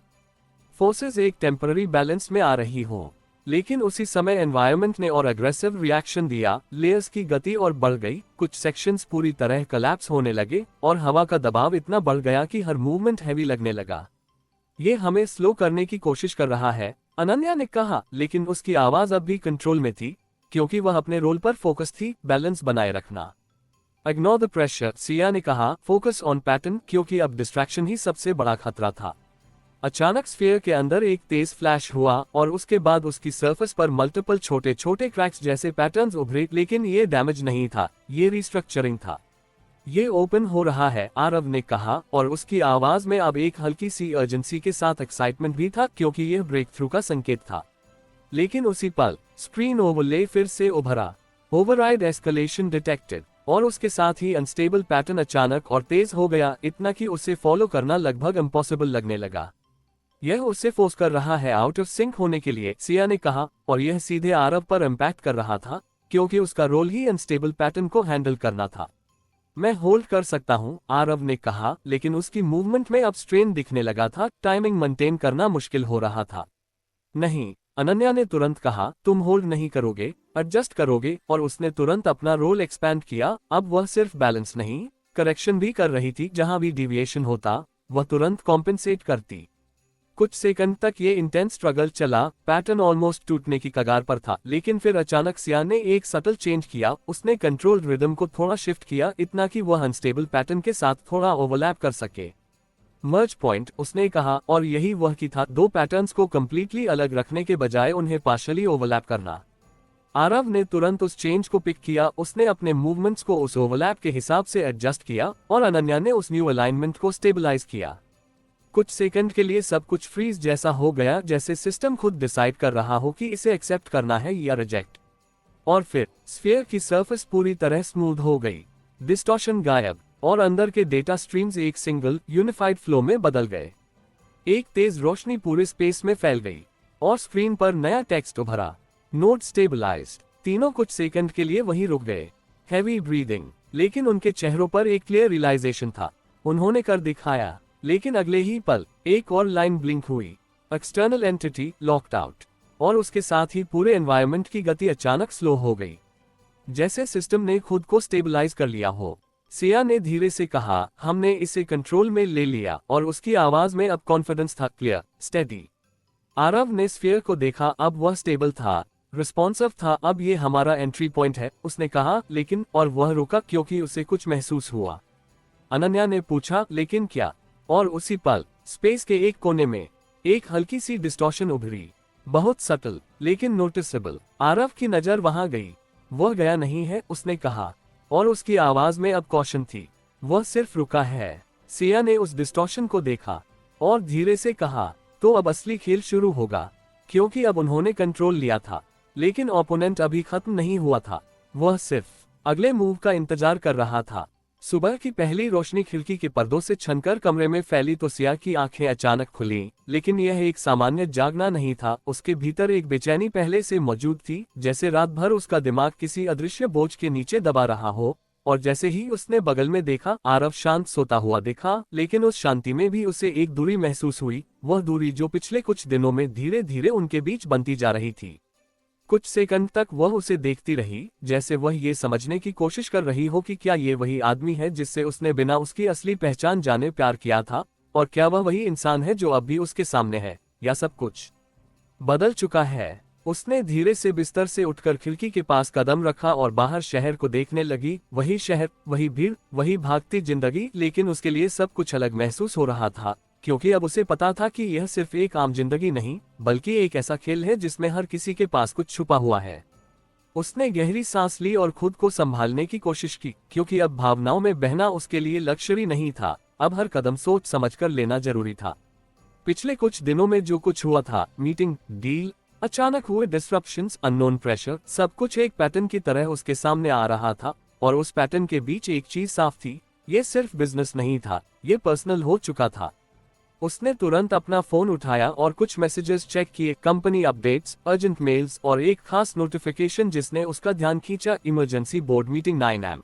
Speaker 1: फोर्सेस एक टेम्पररी बैलेंस में आ रही हो। लेकिन उसी समय एनवायरनमेंट ने और अग्रेसिव रिएक्शन दिया, लेयर्स की गति और बढ़ गई, कुछ सेक्शंस पूरी तरह कोलैप्स होने लगे, और हवा का दबाव इतना बढ़ गया कि हर मूवमेंट हैवी लगने लगा। ये हमें स्लो करने की कोशिश कर रहा है, अनन्या ने कहा, लेकिन उसकी आवाज अब भी कंट्रोल में थी, क्योंकि वह अपने रोल पर फोकस थी, बैलेंस बनाए रखना। इग्नोर द प्रेशर, सिया ने कहा, फोकस ऑन पैटर्न, क्योंकि अब डिस्ट्रैक्शन ही सबसे बड़ा खतरा था। अचानक स्फीयर के अंदर एक तेज फ्लैश हुआ, और उसके बाद उसकी सरफेस पर मल्टीपल छोटे छोटे क्रैक्स जैसे पैटर्न्स उभरे, लेकिन ये डैमेज नहीं था, ये रिस्ट्रक्चरिंग था। ये ओपन हो रहा है, आरव ने कहा, और उसकी आवाज में अब एक हल्की सी अर्जेंसी के साथ एक्साइटमेंट भी था, क्योंकि यह ब्रेक थ्रू का संकेत था। लेकिन उसी पल स्क्रीन ओवरले फिर से उभरा, ओवरराइड एस्केलेशन डिटेक्टेड, और उसके साथ ही अनस्टेबल पैटर्न अचानक और तेज हो गया, इतना कि उसे फॉलो करना लगभग इम्पॉसिबल लगने लगा। यह उसे फोर्स कर रहा है आउट ऑफ सिंक होने के लिए, सिया ने कहा, और यह सीधे आरव पर इम्पैक्ट कर रहा था, क्योंकि उसका रोल ही अनस्टेबल पैटर्न को हैंडल करना था। मैं होल्ड कर सकता हूं, आरव ने कहा, लेकिन उसकी मूवमेंट में अब स्ट्रेन दिखने लगा था, टाइमिंग मेंटेन करना मुश्किल हो रहा था। नहीं, अनन्या ने तुरंत कहा, तुम होल्ड नहीं करोगे, एडजस्ट करोगे, और उसने तुरंत अपना रोल एक्सपैंड किया। अब वह सिर्फ बैलेंस नहीं, करेक्शन भी कर रही थी, जहां भी डिविएशन होता वह तुरंत कॉम्पेंसेट करती। कुछ सेकंड तक ये इंटेंस स्ट्रगल चला, पैटर्न ऑलमोस्ट टूटने की कगार पर था, लेकिन फिर अचानक सिया ने एक सटल चेंज किया, उसने कंट्रोल रिदम को थोड़ा शिफ्ट किया, इतना कि वह अनस्टेबल पैटर्न के साथ थोड़ा ओवरलैप कर सके। मर्ज पॉइंट, उसने कहा, और यही वह की था, दो पैटर्न्स को कंप्लीटली अलग रखने के बजाय उन्हें पार्शली ओवरलैप करना। आरव ने तुरंत उस चेंज को पिक किया, उसने अपने मूवमेंट्स को उस ओवरलैप के हिसाब से एडजस्ट किया, और अनन्या ने उस न्यू अलाइनमेंट को स्टेबलाइज किया। कुछ सेकंड के लिए सब कुछ फ्रीज जैसा हो गया, जैसे सिस्टम खुद डिसाइड कर रहा हो कि इसे एक्सेप्ट करना है या रिजेक्ट। और फिर स्फीयर की सरफेस पूरी तरह स्मूथ हो गई, डिस्टॉर्शन गायब, और अंदर के डेटा स्ट्रीम्स एक सिंगल यूनिफाइड फ्लो में बदल गए। एक तेज रोशनी पूरे स्पेस में फैल गई और स्क्रीन पर नया टेक्स्ट उभरा, नोट स्टेबलाइज्ड। तीनों कुछ सेकंड के लिए वहीं रुक गए, हैवी ब्रीदिंग, लेकिन उनके चेहरों पर एक क्लियर रियलाइजेशन था। उन्होंने कर दिखाया, लेकिन अगले ही पल एक और लाइन ब्लिंक हुई, एक्सटर्नल एंटिटी लॉक्ड आउट, और उसके साथ ही पूरे एनवायरनमेंट की गति अचानक स्लो हो गई, जैसे सिस्टम ने खुद को स्टेबलाइज कर लिया हो। सिया ने धीरे से कहा, हमने इसे कंट्रोल में ले लिया, और उसकी आवाज में अब कॉन्फिडेंस था, क्लियर, स्टेडी। आरव ने स्फीयर को देखा, अब वह स्टेबल था, रिस्पॉन्सिव था। अब ये हमारा एंट्री पॉइंट है, उसने कहा, लेकिन, और वह रुका क्योंकि उसे कुछ महसूस हुआ। अनन्या ने पूछा, लेकिन क्या? और उसी पल स्पेस के एक कोने में एक हल्की सी डिस्टॉर्शन उभरी, बहुत सटल लेकिन नोटिसेबल। आरव की नजर वहां गई। वह गया नहीं है, उसने कहा, और उसकी आवाज में अब कॉशन थी। वह सिर्फ रुका है। सिया ने उस डिस्टॉर्शन को देखा और धीरे से कहा, तो अब असली खेल शुरू होगा, क्योंकि अब उन्होंने कंट्रोल लिया था, लेकिन ओपोनेंट अभी खत्म नहीं हुआ था। वह सिर्फ अगले मूव का इंतजार कर रहा था। सुबह की पहली रोशनी खिड़की के पर्दों से छनकर कमरे में फैली तो सिया की आंखें अचानक खुली, लेकिन यह एक सामान्य जागना नहीं था। उसके भीतर एक बेचैनी पहले से मौजूद थी, जैसे रात भर उसका दिमाग किसी अदृश्य बोझ के नीचे दबा रहा हो। और जैसे ही उसने बगल में देखा, आरव शांत सोता हुआ दिखा, लेकिन उस शांति में भी उसे एक दूरी महसूस हुई, वह दूरी जो पिछले कुछ दिनों में धीरे धीरे उनके बीच बनती जा रही थी। कुछ सेकंड तक वह उसे देखती रही, जैसे वह ये समझने की कोशिश कर रही हो कि क्या ये वही आदमी है जिससे उसने बिना उसकी असली पहचान जाने प्यार किया था, और क्या वह वही इंसान है जो अब भी उसके सामने है, या सब कुछ बदल चुका है। उसने धीरे से बिस्तर से उठकर खिड़की के पास कदम रखा और बाहर शहर को देखने लगी। वही शहर, वही भीड़, वही भागती जिंदगी, लेकिन उसके लिए सब कुछ अलग महसूस हो रहा था, क्योंकि अब उसे पता था कि यह सिर्फ एक आम जिंदगी नहीं, बल्कि एक ऐसा खेल है जिसमें हर किसी के पास कुछ छुपा हुआ है। उसने गहरी सांस ली और खुद को संभालने की कोशिश की, क्योंकि अब भावनाओं में बहना उसके लिए लक्ष्य नहीं था। अब हर कदम सोच समझकर लेना जरूरी था। पिछले कुछ दिनों में जो कुछ हुआ था, मीटिंग, डील, अचानक हुए डिस्ट्रप्शंस, अननोन प्रेशर, सब कुछ एक पैटर्न की तरह उसके सामने आ रहा था। और उस पैटर्न के बीच एक चीज साफ थी, ये सिर्फ बिजनेस नहीं था, ये पर्सनल हो चुका था। उसने तुरंत अपना फोन उठाया और कुछ मैसेजेस चेक किए, कंपनी अपडेट्स, अर्जेंट मेल्स और एक खास नोटिफिकेशन जिसने उसका ध्यान खींचा, इमरजेंसी बोर्ड मीटिंग 9 AM।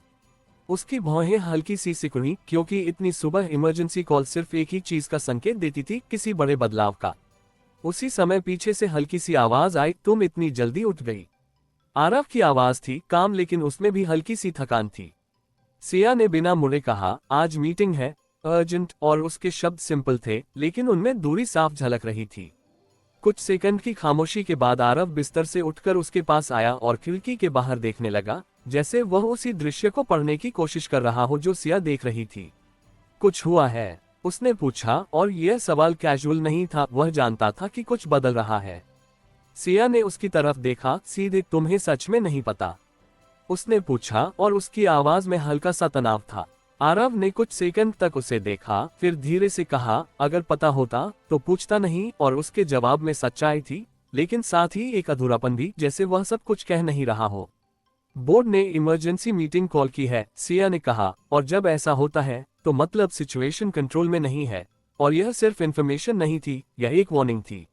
Speaker 1: उसकी भौहें हल्की सी सिकुड़ी, क्योंकि इतनी सुबह इमरजेंसी कॉल सिर्फ एक ही चीज का संकेत देती थी, किसी बड़े बदलाव का। उसी समय पीछे से हल्की सी आवाज आई, तुम इतनी जल्दी उठ गई। आरव की आवाज थी, काम, लेकिन उसमें भी हल्की सी थकान थी। सिया ने बिना मुड़े कहा, आज मीटिंग है, अर्जेंट, और उसके शब्द सिंपल थे, लेकिन उनमें दूरी साफ झलक रही थी। कुछ सेकंड की खामोशी के बाद आरव बिस्तर से उठकर उसके पास आया और खिड़की के बाहर देखने लगा, जैसे वह उसी दृश्य को पढ़ने की कोशिश कर रहा हो जो सिया देख रही थी। कुछ हुआ है? उसने पूछा, और यह सवाल कैजुअल नहीं था, वह जानता था कि कुछ बदल रहा है। सिया ने उसकी तरफ देखा, सीधे, तुम्हें सच में नहीं पता? उसने पूछा, और उसकी आवाज में हल्का सा तनाव था। आरव ने कुछ सेकंड तक उसे देखा, फिर धीरे से कहा, अगर पता होता तो पूछता नहीं। और उसके जवाब में सच्चाई थी, लेकिन साथ ही एक अधूरापन भी, जैसे वह सब कुछ कह नहीं रहा हो। बोर्ड ने इमरजेंसी मीटिंग कॉल की है, सिया ने कहा, और जब ऐसा होता है तो मतलब सिचुएशन कंट्रोल में नहीं है। और यह सिर्फ इंफॉर्मेशन नहीं थी, यह एक वार्निंग थी।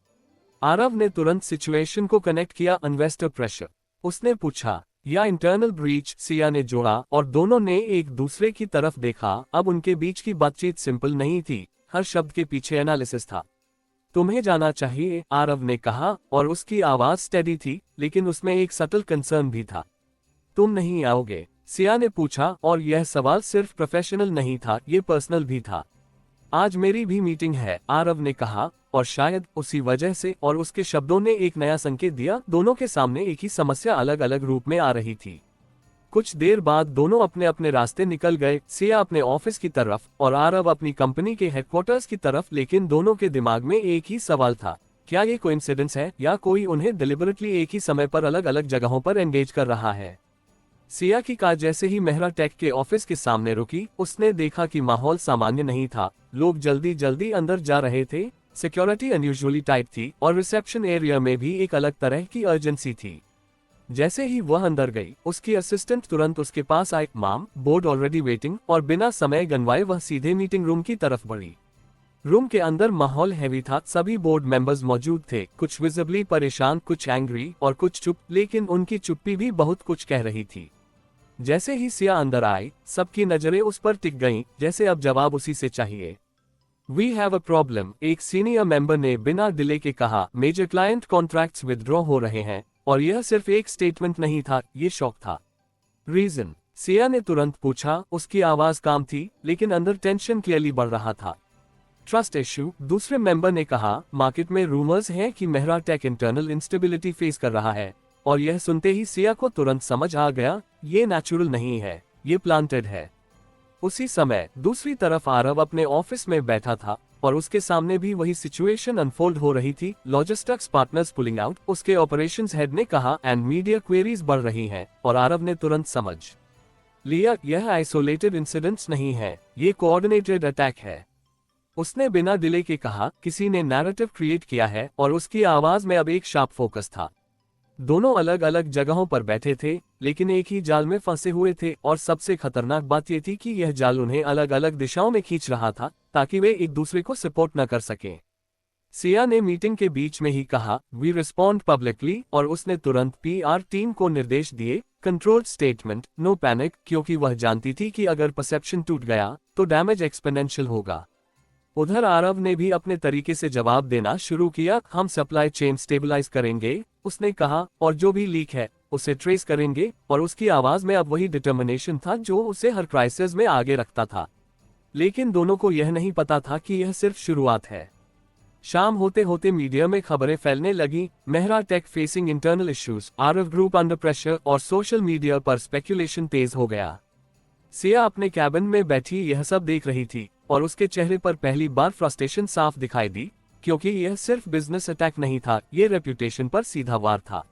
Speaker 1: आरव ने तुरंत सिचुएशन को कनेक्ट किया, इन्वेस्टर प्रेशर। उसने पूछा, या इंटरनल ब्रीच, सिया ने जोड़ा, और दोनों ने एक दूसरे की तरफ देखा। अब उनके बीच की बातचीत सिंपल नहीं थी, हर शब्द के पीछे एनालिसिस था। तुम्हें जाना चाहिए, आरव ने कहा, और उसकी आवाज स्टेडी थी, लेकिन उसमें एक सटल कंसर्न भी था। तुम नहीं आओगे? सिया ने पूछा, और यह सवाल सिर्फ प्रोफेशनल नहीं था, ये पर्सनल भी था। आज मेरी भी मीटिंग है, आरव ने कहा, और शायद उसी वजह से, और उसके शब्दों ने एक नया संकेत दिया, दोनों के सामने एक ही समस्या अलग अलग रूप में आ रही थी। कुछ देर बाद दोनों अपने अपने रास्ते निकल गए, सिया अपने ऑफिस की तरफ और आरव अपनी कंपनी के हेडक्वार्टर्स की तरफ। लेकिन दोनों के दिमाग में एक ही सवाल था, क्या ये कोइंसिडेंस है, या कोई उन्हें डिलिबरेटली एक ही समय पर अलग अलग जगहों पर एंगेज कर रहा है। सिया की कार जैसे ही मेहरा टेक के ऑफिस के सामने रुकी, उसने देखा कि माहौल सामान्य नहीं था। लोग जल्दी जल्दी अंदर जा रहे थे, सिक्योरिटी अनयूजुअली टाइट थी, और रिसेप्शन एरिया में भी एक अलग तरह की अर्जेंसी थी। जैसे ही वह अंदर गई, उसकी असिस्टेंट तुरंत उसके पास आई। माम, बोर्ड ऑलरेडी वेटिंग, और बिना समय गंवाए वह सीधे मीटिंग रूम की तरफ बढ़ी। रूम के अंदर माहौल हैवी था। सभी बोर्ड मेंबर्स मौजूद थे, कुछ विजिबली परेशान, कुछ एंग्री और कुछ चुप, लेकिन उनकी चुप्पी भी बहुत कुछ कह रही थी। जैसे ही सिया अंदर आई, सबकी नजरें उस पर टिक गईं, जैसे अब जवाब उसी से चाहिए। वी हैव अ प्रॉब्लम, एक सीनियर मेंबर ने बिना डिले के कहा। मेजर क्लाइंट कॉन्ट्रैक्ट्स विथड्रॉ हो रहे हैं। और यह सिर्फ एक स्टेटमेंट नहीं था, ये शॉक था। रीजन? सिया ने तुरंत पूछा। उसकी आवाज काम थी, लेकिन अंदर टेंशन क्लियरली बढ़ रहा था। ट्रस्ट इश्यू, दूसरे मेंबर ने कहा। मार्केट में रूमर्स हैं कि Mehra tech internal instability face कर रहा है। और यह सुनते ही सिया को तुरंत समझ आ गया, ये नेचुरल नहीं है, ये प्लांटेड है। उसी समय दूसरी तरफ आरव अपने ऑफिस में बैठा था और उसके सामने भी वही सिचुएशन अनफोल्ड हो रही थी। लॉजिस्टिक्स पार्टनर्स पुलिंग आउट, उसके ऑपरेशंस हेड ने कहा, एंड मीडिया क्वेरीज बढ़ रही हैं। और आरव ने तुरंत समझ लिया, यह आइसोलेटेड इंसिडेंट्स नहीं है, ये कोऑर्डिनेटेड अटैक है। उसने बिना डिले के कहा, किसी ने नैरेटिव क्रिएट किया है। और उसकी आवाज में अब एक शार्प फोकस था। दोनों अलग अलग जगहों पर बैठे थे, लेकिन एक ही जाल में फंसे हुए थे। और सबसे खतरनाक बात यह थी कि यह जाल उन्हें अलग अलग दिशाओं में खींच रहा था, ताकि वे एक दूसरे को सपोर्ट न कर सकें। सिया ने मीटिंग के बीच में ही कहा, वी रिस्पॉन्ड पब्लिकली। और उसने तुरंत पीआर टीम को निर्देश दिए, कंट्रोल्ड स्टेटमेंट, नो पैनिक, क्योंकि वह जानती थी कि अगर परसेप्शन टूट गया तो डैमेज एक्सपोनेंशियल होगा। उधर आरव ने भी अपने तरीके से जवाब देना शुरू किया। हम सप्लाई चेन स्टेबलाइज करेंगे, उसने कहा, और जो भी लीक है उसे ट्रेस करेंगे। और उसकी आवाज में अब वही डिटर्मिनेशन था जो उसे हर क्राइसिस में आगे रखता था। लेकिन दोनों को यह नहीं पता था कि यह सिर्फ शुरुआत है। शाम होते होते मीडिया में खबरें फैलने लगी। Mehra tech facing internal issues, Aarav group under pressure, और सोशल मीडिया पर स्पेक्यूलेशन तेज हो गया। सिया अपने कैबिन में बैठी यह सब देख रही थी, और उसके चेहरे पर पहली बार फ्रस्ट्रेशन साफ दिखाई दी, क्योंकि यह सिर्फ बिजनेस अटैक नहीं था, ये रेप्यूटेशन पर सीधा वार था।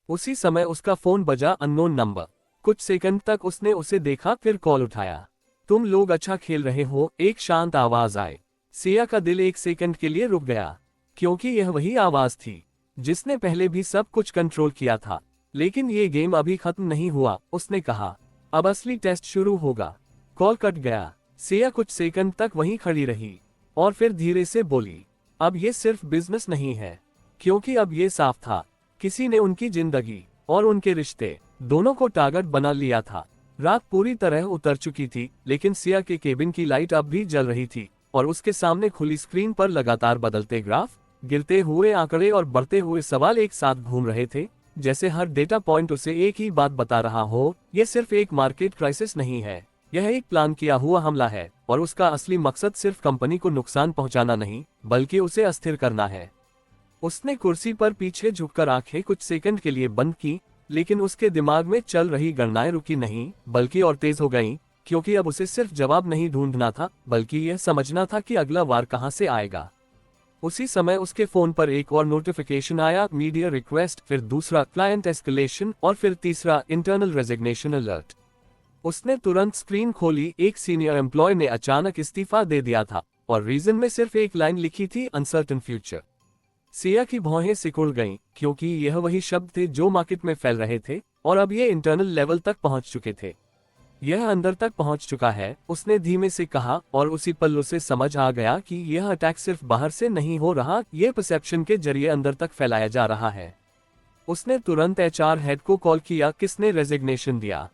Speaker 1: उसी समय उसका फोन बजा, अननोन नंबर। कुछ सेकंड तक उसने उसे देखा, फिर कॉल उठाया। तुम लोग अच्छा खेल रहे हो, एक शांत आवाज आई। सिया का दिल एक सेकंड के लिए रुक गया, क्योंकि यह वही आवाज थी जिसने पहले भी सब कुछ कंट्रोल किया था। लेकिन ये गेम अभी खत्म नहीं हुआ, उसने कहा। अब असली टेस्ट शुरू होगा। कॉल कट गया। सिया कुछ सेकंड तक वहीं खड़ी रही, और फिर धीरे से बोली, अब ये सिर्फ बिजनेस नहीं है। क्योंकि अब ये साफ था, किसी ने उनकी जिंदगी और उनके रिश्ते दोनों को टारगेट बना लिया था। रात पूरी तरह उतर चुकी थी, लेकिन सिया के केबिन की लाइट अब भी जल रही थी, और उसके सामने खुली स्क्रीन पर लगातार बदलते ग्राफ, गिरते हुए आंकड़े और बढ़ते हुए सवाल एक साथ घूम रहे थे, जैसे हर डेटा पॉइंट उसे एक ही बात बता रहा हो, यह सिर्फ एक मार्केट क्राइसिस नहीं है, यह एक प्लान किया हुआ हमला है। और उसका असली मकसद सिर्फ कंपनी को नुकसान पहुंचाना नहीं, बल्कि उसे अस्थिर करना है। उसने कुर्सी पर पीछे झुककर आंखें कुछ सेकंड के लिए बंद की, लेकिन उसके दिमाग में चल रही गणनाएं रुकी नहीं, बल्कि और तेज हो गईं, क्योंकि अब उसे सिर्फ जवाब नहीं ढूंढना था, बल्कि यह समझना था कि अगला वार कहां से आएगा। उसी समय उसके फोन पर एक और नोटिफिकेशन आया, मीडिया रिक्वेस्ट, फिर दूसरा क्लाइंट एस्केलेशन, और फिर तीसरा इंटरनल रेजिग्नेशन अलर्ट। उसने तुरंत स्क्रीन खोली। एक सीनियर एम्प्लॉय ने अचानक इस्तीफा दे दिया था, और रीजन में सिर्फ एक लाइन लिखी थी, अनसर्टन फ्यूचर। सिया की भौहें सिकुड़ गईं, क्योंकि यह वही शब्द थे जो मार्केट में फैल रहे थे, और अब ये इंटरनल लेवल तक पहुंच चुके थे। यह अंदर तक पहुंच चुका है, उसने धीमे से कहा, और उसी पल उसे समझ आ गया कि यह अटैक सिर्फ बाहर से नहीं हो रहा, यह परसेप्शन के जरिए अंदर तक फैलाया जा रहा है। उसने तुरंत एचआर हेड को कॉल किया, किसने रेजिग्नेशन दिया।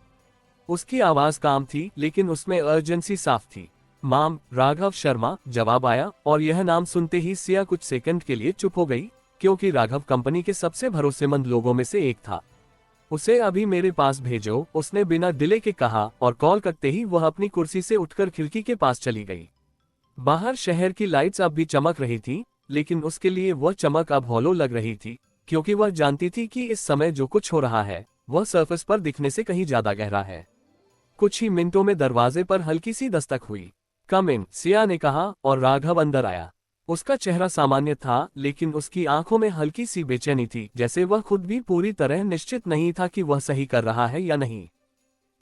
Speaker 1: उसकी आवाज काम थी, लेकिन उसमें अर्जेंसी साफ थी। माम, राघव शर्मा, जवाब आया, और यह नाम सुनते ही सिया कुछ सेकंड के लिए चुप हो गई, क्योंकि राघव कंपनी के सबसे भरोसेमंद लोगों में से एक था। उसे अभी मेरे पास भेजो, उसने बिना डिले के कहा, और कॉल करते ही वह अपनी कुर्सी से उठकर खिड़की के पास चली गई। बाहर शहर की लाइट्स अब भी चमक रही थी, लेकिन उसके लिए वह चमक अब हॉलो लग रही थी, क्योंकि वह जानती थी कि इस समय जो कुछ हो रहा है वह सरफेस पर दिखने से कहीं ज्यादा गहरा है। कुछ ही मिनटों में दरवाजे पर हल्की सी दस्तक हुई। कम इन, सिया ने कहा, और राघव अंदर आया। उसका चेहरा सामान्य था, लेकिन उसकी आंखों में हल्की सी बेचैनी थी, जैसे वह खुद भी पूरी तरह निश्चित नहीं था कि वह सही कर रहा है या नहीं।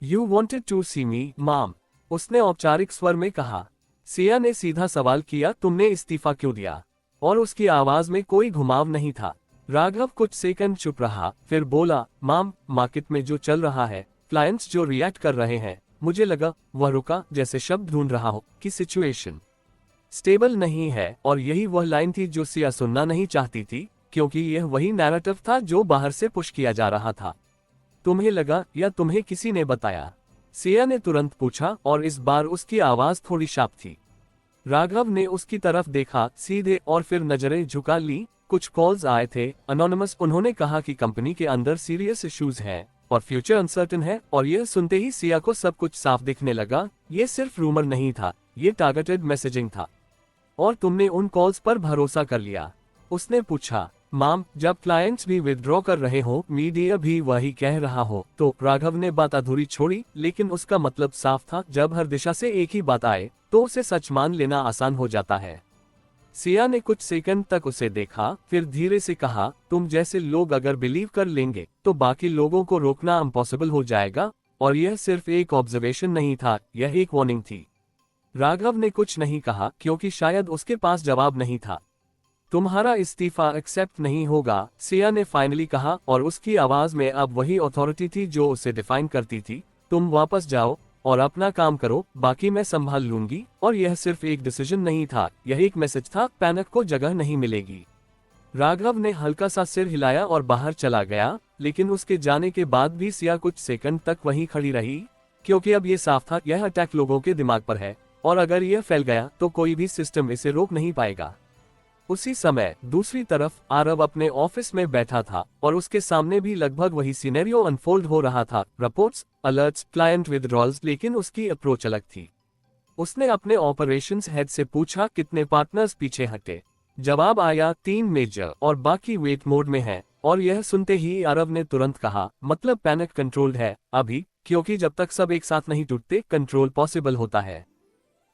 Speaker 1: यू वॉन्टेड टू सी मी, माम, उसने औपचारिक स्वर में कहा। सिया ने सीधा सवाल किया, तुमने इस्तीफा क्यों दिया? और उसकी आवाज में कोई घुमाव नहीं था। राघव कुछ सेकंड चुप रहा, फिर बोला, माम, मार्केट में जो चल रहा है, क्लाइंट्स जो रिएक्ट कर रहे हैं, मुझे लगा, वह रुका, जैसे शब्द ढूंढ रहा हो कि सिचुएशन स्टेबल नहीं है। और यही वह लाइन थी जो सिया सुनना नहीं चाहती थी, क्योंकि यह वही नैरेटिव था जो बाहर से पुश किया जा रहा था। तुम्हें लगा या तुम्हें किसी ने बताया? सिया ने तुरंत पूछा, और इस बार उसकी आवाज थोड़ी शार्प थी। राघव ने उसकी तरफ देखा सीधे और फिर नजरें झुका ली। कुछ कॉल्स आए थे, अनोनिमस। उन्होंने कहा कि कंपनी के अंदर सीरियस इश्यूज हैं और फ्यूचर अनसर्टेन है। और यह सुनते ही सिया को सब कुछ साफ दिखने लगा। ये सिर्फ रूमर नहीं था, ये टारगेटेड मैसेजिंग था। और तुमने उन कॉल्स पर भरोसा कर लिया? उसने पूछा। माम, जब क्लाइंट्स भी विथड्रॉ कर रहे हो, मीडिया भी वही कह रहा हो, तो राघव ने बात अधूरी छोड़ी, लेकिन उसका मतलब साफ था। जब हर दिशा से एक ही बात आए तो उसे सच मान लेना आसान हो जाता है। सिया ने कुछ सेकंड तक उसे देखा, फिर धीरे से कहा, तुम जैसे लोग अगर बिलीव कर लेंगे तो बाकी लोगों को रोकना इम्पॉसिबल हो जाएगा। और यह सिर्फ एक ऑब्जर्वेशन नहीं था, यह एक वार्निंग थी। राघव ने कुछ नहीं कहा, क्योंकि शायद उसके पास जवाब नहीं था। तुम्हारा इस्तीफा एक्सेप्ट नहीं होगा, सिया ने फाइनली कहा, और उसकी आवाज में अब वही अथॉरिटी थी जो उसे डिफाइन करती थी। तुम वापस जाओ और अपना काम करो, बाकी मैं संभाल लूंगी। और यह सिर्फ एक डिसीजन नहीं था, यह एक मैसेज था, पैनिक को जगह नहीं मिलेगी। राघव ने हल्का सा सिर हिलाया और बाहर चला गया, लेकिन उसके जाने के बाद भी सिया कुछ सेकंड तक वहीं खड़ी रही, क्योंकि अब यह साफ था, यह अटैक लोगों के दिमाग पर है, और अगर यह फैल गया तो कोई भी सिस्टम इसे रोक नहीं पाएगा। उसी समय दूसरी तरफ आरव अपने ऑफिस में बैठा था, और उसके सामने भी लगभग वही सिनेरियो अनफोल्ड हो रहा था। रिपोर्ट्स, अलर्ट्स, क्लाइंट विथड्रॉल्स, लेकिन उसकी अप्रोच अलग थी। उसने अपने ऑपरेशंस हेड से पूछा, कितने पार्टनर्स पीछे हटे? जवाब आया, 3 मेजर और बाकी वेट मोड में है। और यह सुनते ही आरव ने तुरंत कहा, मतलब पैनिक कंट्रोल्ड है अभी, क्योंकि जब तक सब एक साथ नहीं टूटते, कंट्रोल पॉसिबल होता है।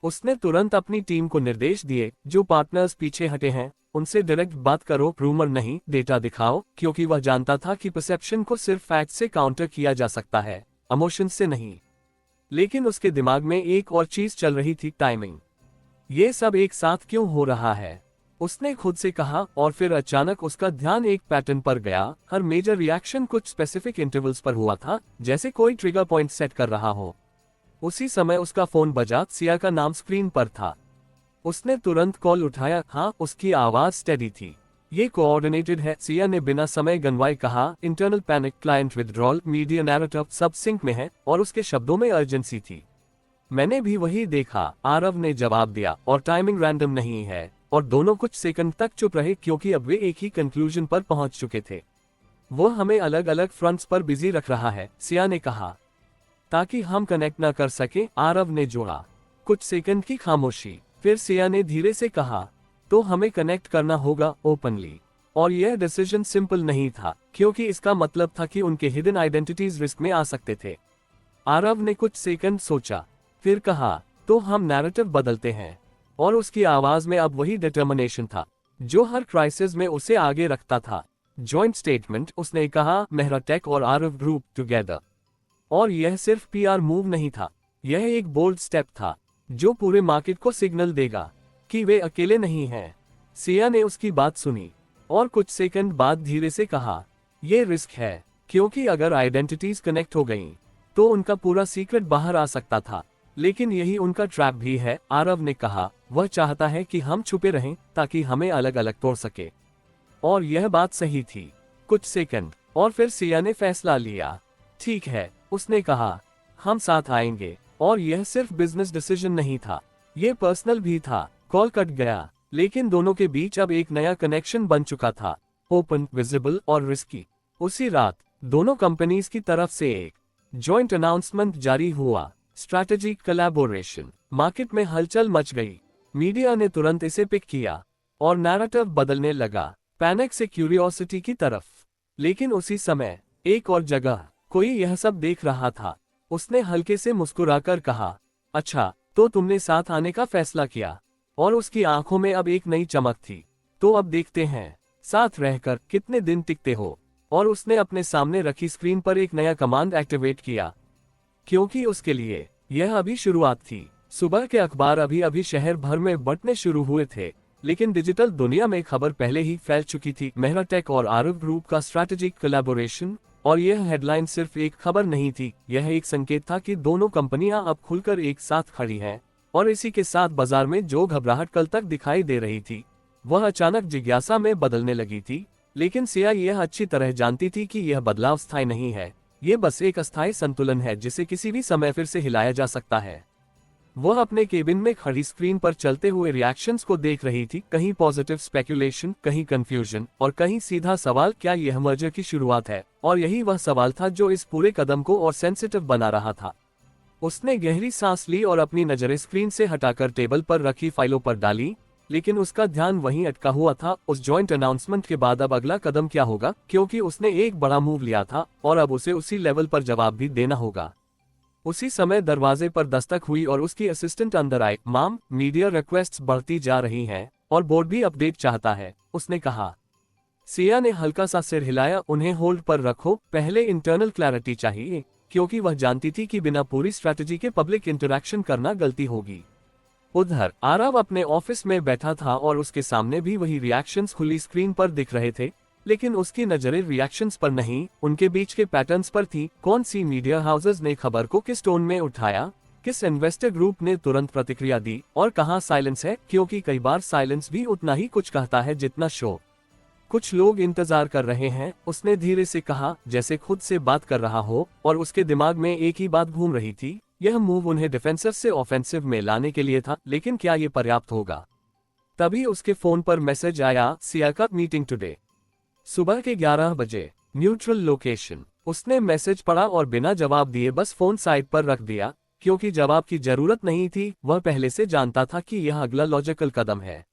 Speaker 1: उसने तुरंत अपनी टीम को निर्देश दिए, जो पार्टनर्स पीछे हटे हैं उनसे डायरेक्ट बात करो, रूमर नहीं, डेटा दिखाओ, क्योंकि वह जानता था कि परसेप्शन को सिर्फ फैक्ट से काउंटर किया जा सकता है, इमोशन से नहीं। लेकिन उसके दिमाग में एक और चीज चल रही थी, टाइमिंग। ये सब एक साथ क्यों हो रहा है? उसने खुद से कहा, और फिर अचानक उसका ध्यान एक पैटर्न पर गया। हर मेजर रिएक्शन कुछ स्पेसिफिक इंटरवल्स पर हुआ था, जैसे कोई ट्रिगर पॉइंट सेट कर रहा हो। उसी समय उसका फोन बजा, सिया का नाम स्क्रीन पर था। उसने तुरंत कॉल उठाया। हाँ, उसकी आवाज स्टेडी थी। ये कोऑर्डिनेटेड है, सिया ने बिना समय गंवाए कहा। Internal panic, client withdrawal, media narrative, सब सिंक में है, और उसके शब्दों में अर्जेंसी थी। मैंने भी वही देखा, आरव ने जवाब दिया, और टाइमिंग रैंडम नहीं है। और दोनों कुछ सेकंड तक चुप रहे, क्योंकि अब वे एक ही कंक्लूजन पर पहुंच चुके थे। वो हमें अलग अलग फ्रंट्स पर बिजी रख रहा है, सिया ने कहा, ताकि हम कनेक्ट न कर सके, आरव ने जोड़ा। कुछ सेकंड की खामोशी, फिर सिया ने धीरे से कहा, तो हमें कनेक्ट करना होगा ओपनली। और यह डिसीजन सिंपल नहीं था, क्योंकि इसका मतलब था कि उनके हिडन आइडेंटिटीज रिस्क में आ सकते थे। आरव ने कुछ सेकंड सोचा, फिर कहा, तो हम नैरेटिव बदलते हैं। और उसकी आवाज में अब वही डिटर्मिनेशन था जो हर क्राइसिस में उसे आगे रखता था। जॉइंट स्टेटमेंट, उसने कहा, मेहरा टेक और आरव ग्रुप टुगेदर। और यह सिर्फ पीआर मूव नहीं था, यह एक बोल्ड स्टेप था जो पूरे मार्केट को सिग्नल देगा कि वे अकेले नहीं हैं। सिया ने उसकी बात सुनी और कुछ सेकंड बाद धीरे से कहा, यह रिस्क है, क्योंकि अगर आइडेंटिटीज कनेक्ट हो गईं, तो उनका पूरा सीक्रेट बाहर आ सकता था। लेकिन यही उनका ट्रैप भी है, आरव ने कहा। वह चाहता है कि हम छुपे रहें ताकि हमें अलग अलग तोड़ सके। और यह बात सही थी। कुछ सेकंड और फिर सिया ने फैसला लिया। ठीक है, उसने कहा, हम साथ आएंगे। और यह सिर्फ बिजनेस डिसीजन नहीं था, यह पर्सनल भी था। कॉल कट गया, लेकिन दोनों के बीच अब एक नया कनेक्शन बन चुका था, ओपन, विजिबल और रिस्की। उसी रात दोनों कंपनीज की तरफ से एक जॉइंट अनाउंसमेंट जारी हुआ, स्ट्रैटेजिक कोलैबोरेशन। मार्केट में हलचल मच गई। मीडिया ने तुरंत इसे पिक किया और नैरेटिव बदलने लगा, पैनिक से क्यूरियोसिटी की तरफ। लेकिन उसी समय एक और जगह कोई यह सब देख रहा था। उसने हल्के से मुस्कुराकर कहा, अच्छा, तो तुमने साथ आने का फैसला किया। और उसकी आंखों में अब एक नई चमक थी। तो अब देखते हैं, साथ रहकर कितने दिन टिकते हो। और उसने अपने सामने रखी स्क्रीन पर एक नया कमांड एक्टिवेट किया, क्योंकि उसके लिए यह अभी शुरुआत थी। सुबह के अखबार अभी अभी शहर भर में बंटने शुरू हुए थे। लेकिन डिजिटल दुनिया में खबर पहले ही फैल चुकी थी। मेहरा टेक और आरव ग्रुप का स्ट्रैटेजिक कोलैबोरेशन। और यह हेडलाइन सिर्फ एक खबर नहीं थी, यह एक संकेत था कि दोनों कंपनियां अब खुलकर एक साथ खड़ी हैं। और इसी के साथ बाजार में जो घबराहट कल तक दिखाई दे रही थी, वह अचानक जिज्ञासा में बदलने लगी थी। लेकिन सिया यह अच्छी तरह जानती थी कि यह बदलाव स्थायी नहीं है, ये बस एक अस्थायी संतुलन है जिसे किसी भी समय फिर से हिलाया जा सकता है। वह अपने केबिन में खड़ी स्क्रीन पर चलते हुए रिएक्शंस को देख रही थी, कहीं पॉजिटिव स्पेकुलेशन, कहीं कंफ्यूजन और कहीं सीधा सवाल, क्या यह मर्जर की शुरुआत है? और यही वह सवाल था जो इस पूरे कदम को और सेंसिटिव बना रहा था। उसने गहरी सांस ली और अपनी नजरें स्क्रीन से हटाकर टेबल पर रखी फाइलों पर डाली, लेकिन उसका ध्यान वहीं अटका हुआ था। उस जॉइंट अनाउंसमेंट के बाद अब अगला कदम क्या होगा, क्योंकि उसने एक बड़ा मूव लिया था और अब उसे उसी लेवल पर जवाब भी देना होगा। उसी समय दरवाजे पर दस्तक हुई और उसकी असिस्टेंट अंदर आए। माम, मीडिया रिक्वेस्ट्स बढ़ती जा रही हैं और बोर्ड भी अपडेट चाहता है, उसने कहा। सिया ने हल्का सा सिर हिलाया। उन्हें होल्ड पर रखो, पहले इंटरनल क्लैरिटी चाहिए, क्योंकि वह जानती थी कि बिना पूरी स्ट्रैटेजी के पब्लिक इंटरैक्शन करना गलती होगी। उधर आरव अपने ऑफिस में बैठा था और उसके सामने भी वही रिएक्शंस खुली स्क्रीन पर दिख रहे थे, लेकिन उसकी नजरें रिएक्शंस पर नहीं, उनके बीच के पैटर्न्स पर थी। कौन सी मीडिया हाउसेस ने खबर को किस टोन में उठाया, किस इन्वेस्टर ग्रुप ने तुरंत प्रतिक्रिया दी और कहां साइलेंस है, क्योंकि कई बार साइलेंस भी उतना ही कुछ कहता है जितना शो। कुछ लोग इंतजार कर रहे हैं, उसने धीरे से कहा, जैसे खुद से बात कर रहा हो, और उसके दिमाग में एक ही बात घूम रही थी, यह मूव उन्हें डिफेंसिव से ऑफेंसिव में लाने के लिए था, लेकिन क्या ये पर्याप्त होगा? तभी उसके फोन पर मैसेज आया, सिया का मीटिंग टुडे, सुबह के 11 बजे, न्यूट्रल लोकेशन। उसने मैसेज पढ़ा और बिना जवाब दिए बस फोन साइड पर रख दिया, क्योंकि जवाब की जरूरत नहीं थी। वह पहले से जानता था कि यह अगला लॉजिकल कदम है।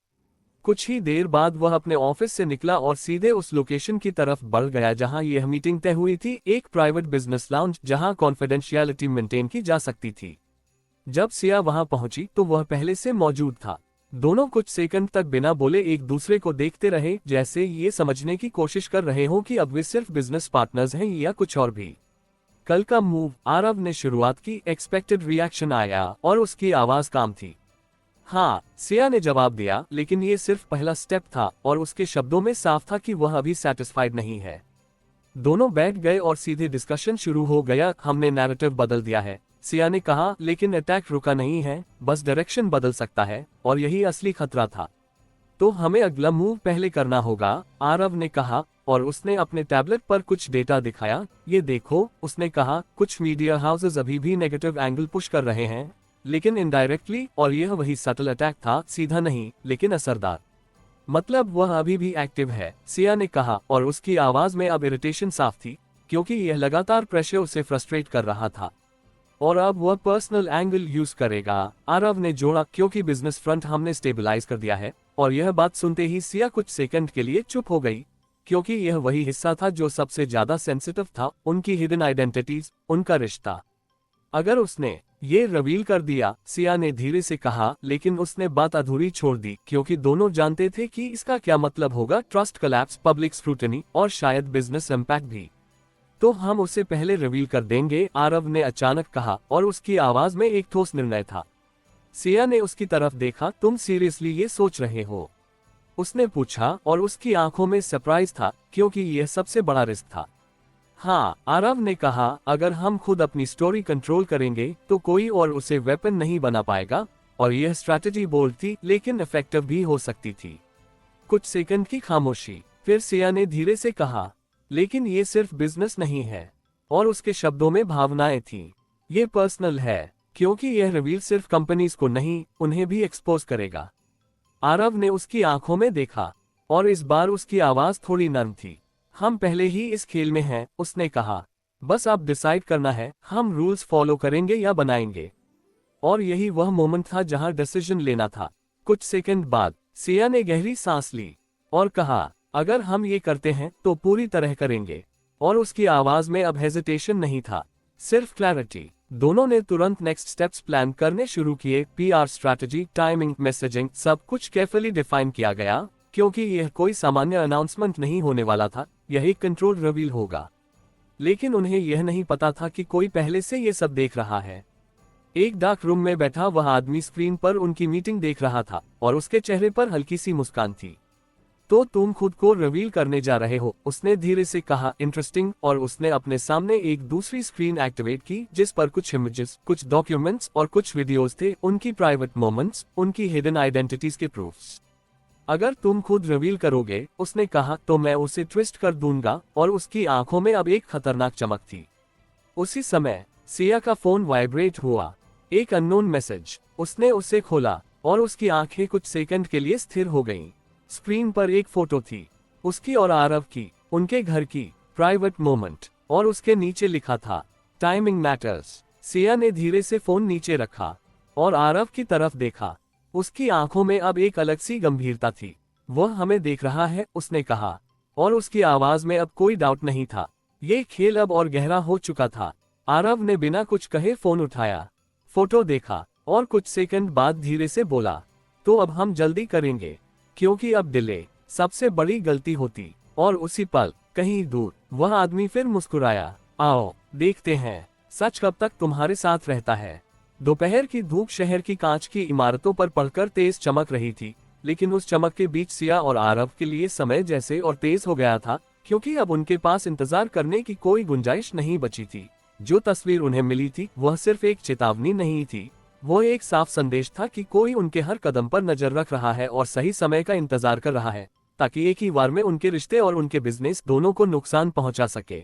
Speaker 1: कुछ ही देर बाद वह अपने ऑफिस से निकला और सीधे उस लोकेशन की तरफ बढ़ गया जहां यह मीटिंग तय हुई थी, एक प्राइवेट बिजनेस लाउंज जहां कॉन्फिडेंशियलिटी मेंटेन की जा सकती थी। जब सिया वहां पहुंची तो वह पहले से मौजूद था। दोनों कुछ सेकंड तक बिना बोले एक दूसरे को देखते रहे, जैसे ये समझने की कोशिश कर रहे हो कि अब वे सिर्फ बिजनेस पार्टनर्स हैं या कुछ और भी। कल का मूव, आरव ने शुरुआत की। एक्सपेक्टेड रिएक्शन आया और उसकी आवाज काम थी। हाँ, सिया ने जवाब दिया, लेकिन ये सिर्फ पहला स्टेप था और उसके शब्दों में साफ था कि वह अभी सेटिस्फाइड नहीं है। दोनों बैठ गए और सीधे डिस्कशन शुरू हो गया। हमने नैरेटिव बदल दिया है, सिया ने कहा, लेकिन अटैक रुका नहीं है, बस डायरेक्शन बदल सकता है और यही असली खतरा था। तो हमें अगला मूव पहले करना होगा, आरव ने कहा, और उसने अपने टैबलेट पर कुछ डेटा दिखाया। ये देखो, उसने कहा, कुछ मीडिया हाउसेस अभी भी नेगेटिव एंगल पुश कर रहे हैं, लेकिन इनडायरेक्टली, और यह वही सटल अटैक था, सीधा नहीं लेकिन असरदार। मतलब वह अभी भी एक्टिव है, सिया ने कहा, और उसकी आवाज में अब इरिटेशन साफ थी, क्योंकि यह लगातार प्रेशर उसे फ्रस्ट्रेट कर रहा था। और अब वह पर्सनल एंगल यूज करेगा, आरव ने जोड़ा, क्योंकि बिजनेस फ्रंट हमने स्टेबलाइज कर दिया है। और यह बात सुनते ही सिया कुछ सेकंड के लिए चुप हो गई, क्योंकि यह वही हिस्सा था जो सबसे ज्यादा सेंसिटिव था, उनकी हिडन आइडेंटिटीज, उनका रिश्ता। अगर उसने ये रिवील कर दिया, सिया ने धीरे से कहा, लेकिन उसने बात अधूरी छोड़ दी, क्योंकि दोनों जानते थे कि इसका क्या मतलब होगा, ट्रस्ट कोलैप्स, पब्लिक स्क्रूटनी और शायद बिजनेस इंपैक्ट भी। तो हम उसे पहले रिवील कर देंगे, आरव ने अचानक कहा, और उसकी आवाज में एक ठोस निर्णय था। सिया ने उसकी तरफ देखा, तुम सीरियसली ये सोच रहे हो? उसने पूछा, और उसकी आंखों में सरप्राइज था, क्योंकि यह सबसे बड़ा रिस्क था। हाँ, आरव ने कहा, अगर हम खुद अपनी स्टोरी कंट्रोल करेंगे तो कोई और उसे वेपन नहीं बना पाएगा। और यह स्ट्रैटेजी बोल्ड थी, लेकिन इफेक्टिव भी हो सकती थी। कुछ सेकंड की खामोशी, फिर सिया ने धीरे से कहा, लेकिन ये सिर्फ बिजनेस नहीं है। और उसके शब्दों में भावनाएं थीं। ये पर्सनल है, क्योंकि यह रिवील सिर्फ कंपनीज को नहीं, उन्हें भी एक्सपोज करेगा। आरव ने उसकी आंखों में देखा, और इस बार उसकी आवाज थोड़ी नर्म थी। हम पहले ही इस खेल में हैं, उसने कहा, बस अब डिसाइड करना है, हम रूल्स फॉलो करेंगे या बनाएंगे। और यही वह मोमेंट था जहां डिसीजन लेना था। कुछ सेकंड बाद सिया ने गहरी सांस ली और कहा, अगर हम ये करते हैं तो पूरी तरह करेंगे। और उसकी आवाज में अब हेजिटेशन नहीं था, सिर्फ क्लैरिटी। दोनों ने तुरंत नेक्स्ट स्टेप्स प्लान करने शुरू किए। पीआर स्ट्रैटेजी, टाइमिंग, मैसेजिंग, सब कुछ केयरफुली डिफाइन किया गया, क्योंकि यह कोई सामान्य अनाउंसमेंट नहीं होने वाला था, यह एक कंट्रोल रिवील होगा। लेकिन उन्हें यह नहीं पता था कि कोई पहले से ये सब देख रहा है। एक डार्क रूम में बैठा वह आदमी स्क्रीन पर उनकी मीटिंग देख रहा था और उसके चेहरे पर हल्की सी मुस्कान थी। तो तुम खुद को रिवील करने जा रहे हो, उसने धीरे से कहा। इंटरेस्टिंग। और उसने अपने सामने एक दूसरी स्क्रीन एक्टिवेट की जिस पर कुछ इमेजेस, कुछ डॉक्यूमेंट्स और कुछ वीडियोस थे, उनकी प्राइवेट मोमेंट्स, उनकी हिडन आइडेंटिटीज के प्रूफ्स। अगर तुम खुद रिवील करोगे, उसने कहा, तो मैं उसे ट्विस्ट कर दूंगा। और उसकी आंखों में अब एक खतरनाक चमक थी। उसी समय सिया का फोन वाइब्रेट हुआ। एक अननोन मैसेज। उसने उसे खोला और उसकी आंखें कुछ सेकंड के लिए स्थिर हो गईं। स्क्रीन पर एक फोटो थी, उसकी और आरव की, उनके घर की, प्राइवेट मोमेंट। और उसके नीचे लिखा था, टाइमिंग मैटर्स। सिया ने धीरे से फोन नीचे रखा और आरव की तरफ देखा। उसकी आंखों में अब एक अलग सी गंभीरता थी। वह हमें देख रहा है, उसने कहा, और उसकी आवाज में अब कोई डाउट नहीं था। ये खेल अब और गहरा हो चुका था। आरव ने बिना कुछ कहे फोन उठाया, फोटो देखा और कुछ सेकंड बाद धीरे से बोला, तो अब हम जल्दी करेंगे, क्योंकि अब डिले सबसे बड़ी गलती होती। और उसी पल कहीं दूर वह आदमी फिर मुस्कुराया। आओ देखते हैं सच कब तक तुम्हारे साथ रहता है। दोपहर की धूप शहर की कांच की इमारतों पर पड़कर तेज चमक रही थी, लेकिन उस चमक के बीच सिया और आरव के लिए समय जैसे और तेज हो गया था, क्योंकि अब उनके पास इंतजार करने की कोई गुंजाइश नहीं बची थी। जो तस्वीर उन्हें मिली थी वह सिर्फ एक चेतावनी नहीं थी, वो एक साफ संदेश था कि कोई उनके हर कदम पर नजर रख रहा है और सही समय का इंतजार कर रहा है, ताकि एक ही बार में उनके रिश्ते और उनके बिजनेस दोनों को नुकसान पहुंचा सके।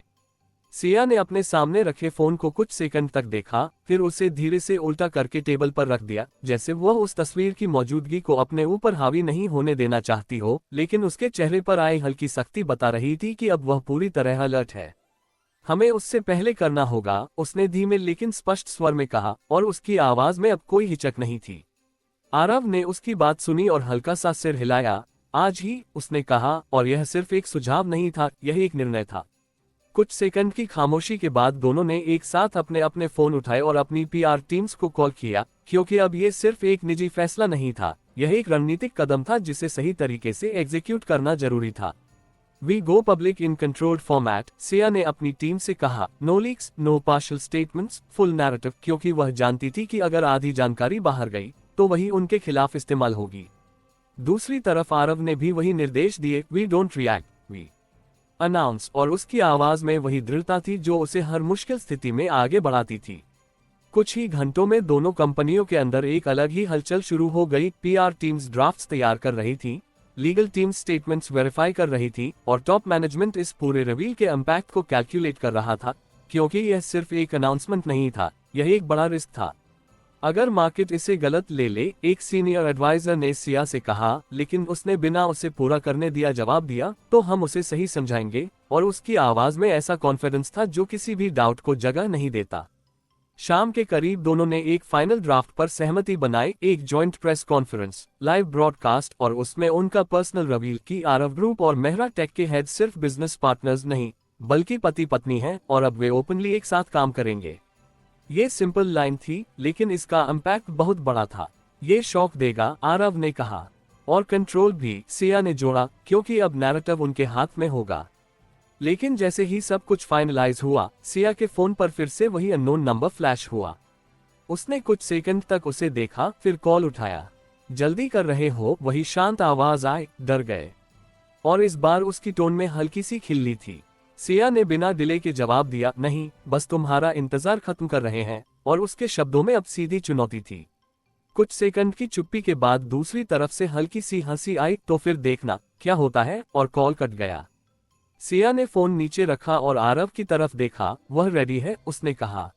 Speaker 1: सिया ने अपने सामने रखे फोन को कुछ सेकंड तक देखा, फिर उसे धीरे से उल्टा करके टेबल पर रख दिया, जैसे वह उस तस्वीर की मौजूदगी को अपने ऊपर हावी नहीं होने देना चाहती हो। लेकिन उसके चेहरे पर आई हल्की सख्ती बता रही थी कि अब वह पूरी तरह अलर्ट है। हमें उससे पहले करना होगा, उसने धीमे लेकिन स्पष्ट स्वर में कहा, और उसकी आवाज में अब कोई हिचक नहीं थी। आरव ने उसकी बात सुनी और हल्का सा सिर हिलाया। आज ही, उसने कहा, और यह सिर्फ एक सुझाव नहीं था, यह एक निर्णय था। कुछ सेकंड की खामोशी के बाद दोनों ने एक साथ अपने अपने फोन उठाए और अपनी पीआर टीम्स को कॉल किया, क्योंकि अब ये सिर्फ एक निजी फैसला नहीं था, यह एक रणनीतिक कदम था जिसे सही तरीके से एग्जीक्यूट करना जरूरी था। We go public in controlled format, Siya ने अपनी टीम से कहा। No leaks, no partial statements, full narrative, क्योंकि वह जानती थी कि अगर आधी जानकारी बाहर गई तो वही उनके खिलाफ इस्तेमाल होगी। दूसरी तरफ आरव ने भी वही निर्देश दिए। We don't react, we announce. और उसकी आवाज में वही दृढ़ता थी जो उसे हर मुश्किल स्थिति में आगे बढ़ाती थी। कुछ ही घंटों में दोनों कंपनियों के अंदर एक अलग ही हलचल शुरू हो गई। पीआर टीम्स ड्राफ्ट्स तैयार कर रही थी, लीगल टीम स्टेटमेंट्स वेरीफाई कर रही थी, और टॉप मैनेजमेंट इस पूरे रिवील के इम्पैक्ट को कैलकुलेट कर रहा था, क्योंकि यह सिर्फ एक अनाउंसमेंट नहीं था, यह एक बड़ा रिस्क था। अगर मार्केट इसे गलत ले, एक सीनियर एडवाइजर ने सिया से कहा, लेकिन उसने बिना उसे पूरा करने दिया जवाब दिया, तो हम उसे सही समझाएंगे। और उसकी आवाज में ऐसा कॉन्फिडेंस था जो किसी भी डाउट को जगह नहीं देता। शाम के करीब दोनों ने एक फाइनल ड्राफ्ट पर सहमति बनाई, एक joint press conference, live broadcast, और उसमें उनका पर्सनल रिवील की आरव ग्रुप और मेहरा टेक के हेड सिर्फ बिजनेस पार्टनर्स नहीं, बल्कि पति पत्नी हैं, और अब वे ओपनली एक साथ काम करेंगे। ये सिंपल लाइन थी, लेकिन इसका इम्पैक्ट बहुत बड़ा था। ये शॉक देगा, आरव ने कहा, और कंट्रोल भी, सिया ने जोड़ा, क्योंकि अब नैरेटिव उनके हाथ में होगा। लेकिन जैसे ही सब कुछ फाइनलाइज हुआ, सिया के फोन पर फिर से वही अननोन नंबर फ्लैश हुआ। उसने कुछ सेकंड तक उसे देखा, फिर कॉल उठाया। जल्दी कर रहे हो, वही शांत आवाज आए। डर गए। और इस बार उसकी टोन में हल्की सी खिल्ली थी। सिया ने बिना डिले के जवाब दिया, नहीं, बस तुम्हारा इंतजार खत्म कर रहे हैं। और उसके शब्दों में अब सीधी चुनौती थी। कुछ सेकंड की चुप्पी के बाद दूसरी तरफ से हल्की सी हंसी आई, तो फिर देखना क्या होता है। और कॉल कट गया। सिया ने फोन नीचे रखा और आरव की तरफ देखा। वह रेडी है, उसने कहा।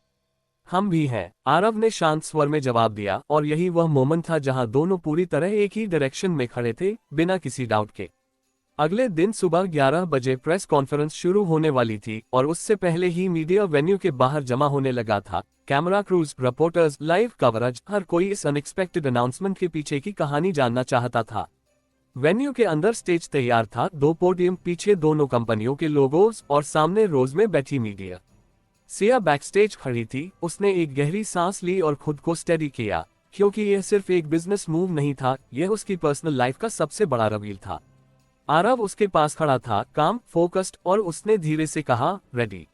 Speaker 1: हम भी हैं, आरव ने शांत स्वर में जवाब दिया। और यही वह मोमेंट था जहां दोनों पूरी तरह एक ही डायरेक्शन में खड़े थे, बिना किसी डाउट के। अगले दिन सुबह 11 बजे प्रेस कॉन्फ्रेंस शुरू होने वाली थी, और उससे पहले ही मीडिया वेन्यू के बाहर जमा होने लगा था। Camera crews, reporters, live coverage, हर कोई इस अनएक्सपेक्टेड अनाउंसमेंट के पीछे की कहानी जानना चाहता था। वेन्यू के अंदर स्टेज तैयार था, 2 पोडियम, पीछे दोनों कंपनियों के लोगोस, और सामने रोज में बैठी मीडिया। सिया बैकस्टेज खड़ी थी। उसने एक गहरी सांस ली और खुद को स्टेडी किया, क्योंकि यह सिर्फ एक बिजनेस मूव नहीं था, यह उसकी पर्सनल लाइफ का सबसे बड़ा रिवील था। आरव उसके पास खड़ा था, काम, फोकस्ड, और उसने धीरे से कहा, रेडी।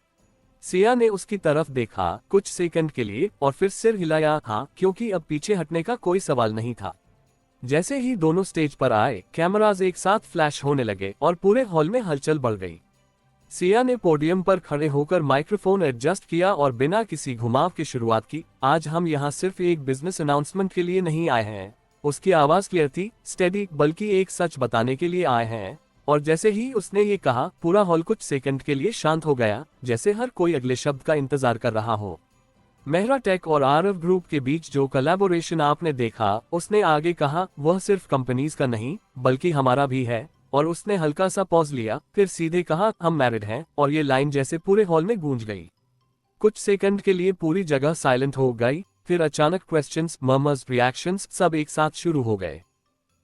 Speaker 1: सिया ने उसकी तरफ देखा कुछ सेकंड के लिए और फिर सिर हिलाया, हाँ, क्योंकि अब पीछे हटने का कोई सवाल नहीं था। जैसे ही दोनों स्टेज पर आए, कैमराज एक साथ फ्लैश होने लगे और पूरे हॉल में हलचल बढ़ गई। सिया ने पोडियम पर खड़े होकर माइक्रोफोन एडजस्ट किया और बिना किसी घुमाव की शुरुआत की। आज हम यहाँ सिर्फ एक बिजनेस अनाउंसमेंट के लिए नहीं आए हैं। उसकी आवाज क्लियर थी, स्टेडी, बल्कि एक सच बताने के लिए आए हैं। और जैसे ही उसने ये कहा, पूरा हॉल कुछ सेकंड के लिए शांत हो गया, जैसे हर कोई अगले शब्द का इंतजार कर रहा हो। मेहरा टेक और आरव ग्रुप के बीच जो कोलैबोरेशन आपने देखा, उसने आगे कहा, वह सिर्फ कंपनीज का नहीं बल्कि हमारा भी है। और उसने हल्का सा पॉज लिया, फिर सीधे कहा, हम मैरिड हैं। और ये लाइन जैसे पूरे हॉल में गूंज गई। कुछ सेकंड के लिए पूरी जगह साइलेंट हो गई, फिर अचानक क्वेश्चंस, मर्मर्स, रिएक्शंस सब एक साथ शुरू हो गए।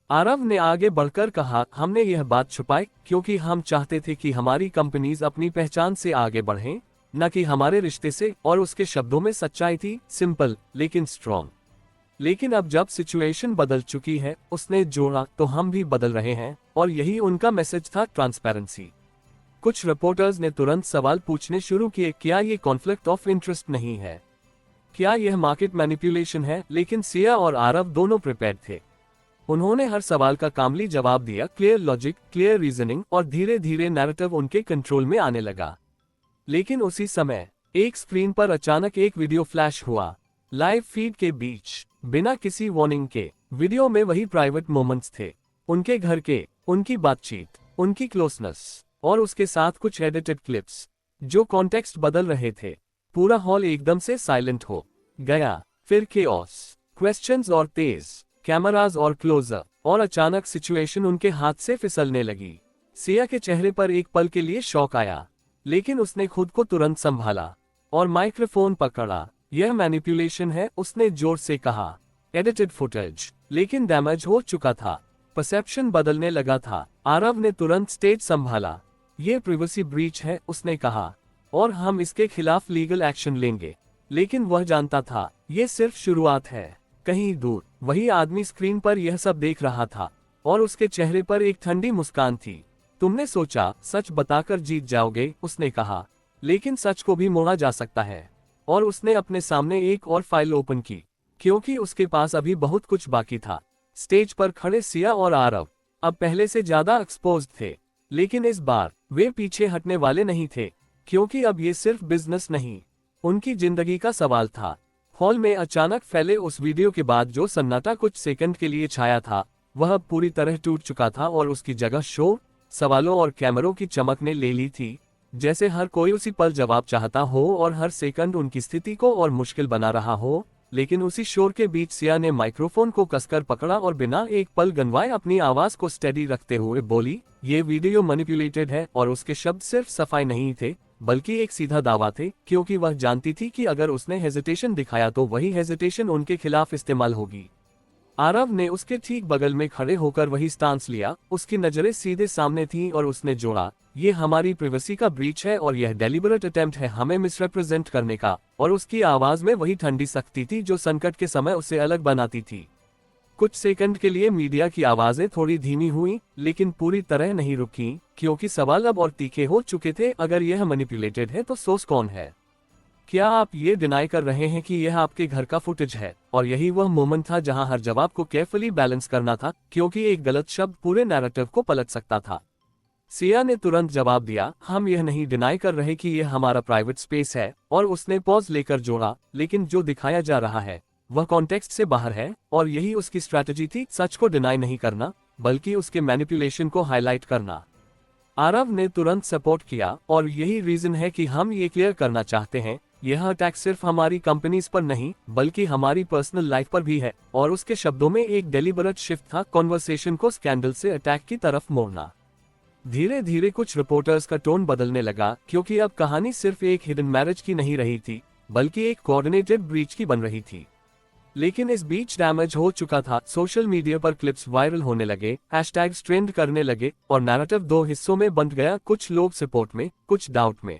Speaker 1: आरव ने आगे बढ़कर कहा, हमने यह बात छुपाई क्योंकि हम चाहते थे कि हमारी कंपनीज अपनी पहचान से आगे बढ़ें, न कि हमारे रिश्ते से। और उसके शब्दों में सच्चाई थी, सिंपल लेकिन स्ट्रॉन्ग। लेकिन अब जब सिचुएशन बदल चुकी है, उसने जोड़ा, तो हम भी बदल रहे हैं। और यही उनका मैसेज था, ट्रांसपेरेंसी। कुछ रिपोर्टर्स ने तुरंत सवाल पूछने शुरू किए, क्या ये कॉन्फ्लिक्ट ऑफ इंटरेस्ट नहीं है? क्या यह मार्केट मैनिपुलेशन है? लेकिन सिया और आरव दोनों प्रिपेयर्ड थे। उन्होंने हर सवाल का कामली जवाब दिया, क्लियर लॉजिक, क्लियर रीजनिंग, और धीरे धीरे नैरेटिव उनके कंट्रोल में आने लगा। लेकिन उसी समय एक स्क्रीन पर अचानक एक वीडियो फ्लैश हुआ, लाइव फीड के बीच, बिना किसी वार्निंग के। वीडियो में वही प्राइवेट मोमेंट्स थे, उनके घर के, उनकी बातचीत, उनकी क्लोजनेस, और उसके साथ कुछ एडिटेड क्लिप्स जो कॉन्टेक्स्ट बदल रहे थे। पूरा हॉल एकदम से साइलेंट हो गया। फिर केओस, क्वेश्चंस और तेज कैमराज और क्लोजर, और अचानक सिचुएशन उनके हाथ से फिसलने लगी। सिया के चेहरे पर एक पल के लिए शॉक आया, लेकिन उसने खुद को तुरंत संभाला और माइक्रोफोन पकड़ा। यह मैनिपुलेशन है, उसने जोर से कहा। एडिटेड फुटेज, लेकिन डैमेज हो चुका था, परसेप्शन बदलने लगा था। आरव ने तुरंत स्टेज संभाला। यह प्राइवेसी ब्रीच है, उसने कहा, और हम इसके खिलाफ लीगल एक्शन लेंगे। लेकिन वह जानता था, यह सिर्फ शुरुआत है। कहीं दूर वही आदमी स्क्रीन पर यह सब देख रहा था, और उसके चेहरे पर एक ठंडी मुस्कान थी। तुमने सोचा सच बताकर जीत जाओगे, उसने कहा, लेकिन सच को भी मोड़ा जा सकता है। और उसने अपने सामने एक और फाइल ओपन की, क्योंकि उसके पास अभी बहुत कुछ बाकी था। स्टेज पर खड़े सिया और आरव अब पहले से ज्यादा एक्सपोज्ड थे, लेकिन इस बार वे पीछे हटने वाले नहीं थे, क्योंकि अब ये सिर्फ बिजनेस नहीं, उनकी जिंदगी का सवाल था। हॉल में अचानक फैले उस वीडियो के बाद जो सन्नाटा कुछ सेकंड के लिए छाया था, वह अब पूरी तरह टूट चुका था, और उसकी जगह शोर, सवालों और कैमरों की चमक ने ले ली थी। जैसे हर कोई उसी पल जवाब चाहता हो और हर सेकंड उनकी स्थिति को और मुश्किल बना रहा हो। लेकिन उसी शोर के बीच सिया ने माइक्रोफोन को कसकर पकड़ा और बिना एक पल गंवाए अपनी आवाज को स्टेडी रखते हुए बोली, ये वीडियो मैनिपुलेटेड है। और उसके शब्द सिर्फ सफाई नहीं थे, बल्कि एक सीधा दावा थे, क्योंकि वह जानती थी कि अगर उसने हेजिटेशन दिखाया तो वही हेजिटेशन उनके खिलाफ इस्तेमाल होगी। आरव ने उसके ठीक बगल में खड़े होकर वही स्टांस लिया, उसकी नजरें सीधे सामने थीं और उसने जोड़ा, ये हमारी प्राइवेसी का ब्रीच है और यह डेलिबरेट अटेम्प्ट है हमें मिसरिप्रेजेंट करने का। और उसकी आवाज में वही ठंडी सख्ती थी जो संकट के समय उसे अलग बनाती थी। कुछ सेकंड के लिए मीडिया की आवाजें थोड़ी धीमी हुई, लेकिन पूरी तरह नहीं रुकी, क्योंकि सवाल अब और तीखे हो चुके थे। अगर यह मैनिपुलेटेड है तो सोर्स कौन है? क्या आप ये डिनाई कर रहे हैं कि यह आपके घर का फुटेज है? और यही वह मोमेंट था जहां हर जवाब को केयरफुली बैलेंस करना था, क्योंकि एक गलत शब्द पूरे नैरेटिव को पलट सकता था। सिया ने तुरंत जवाब दिया, हम यह नहीं डिनाई कर रहे कि यह हमारा प्राइवेट स्पेस है। और उसने पॉज लेकर जोड़ा, लेकिन जो दिखाया जा रहा है वह कॉन्टेक्स्ट से बाहर है। और यही उसकी स्ट्रैटेजी थी, सच को डिनाई नहीं करना, बल्कि उसके मैनिपुलेशन को हाईलाइट करना। आरव ने तुरंत सपोर्ट किया, और यही रीजन है कि हम ये क्लियर करना चाहते हैं, यह अटैक सिर्फ हमारी कंपनीज पर नहीं, बल्कि हमारी पर्सनल लाइफ पर भी है। और उसके शब्दों में एक डेलिबरेट शिफ्ट था, कॉन्वर्सेशन को स्कैंडल से अटैक की तरफ मोड़ना। धीरे धीरे कुछ रिपोर्टर्स का टोन बदलने लगा, क्योंकि अब कहानी सिर्फ एक हिडन मैरिज की नहीं रही थी, बल्कि एक कोऑर्डिनेटेड ब्रीच की बन रही थी। लेकिन इस बीच डैमेज हो चुका था। सोशल मीडिया पर क्लिप्स वायरल होने लगे, हैशटैग्स ट्रेंड करने लगे, और नैरेटिव दो हिस्सों में बंट गया, कुछ लोग सपोर्ट में, कुछ डाउट में।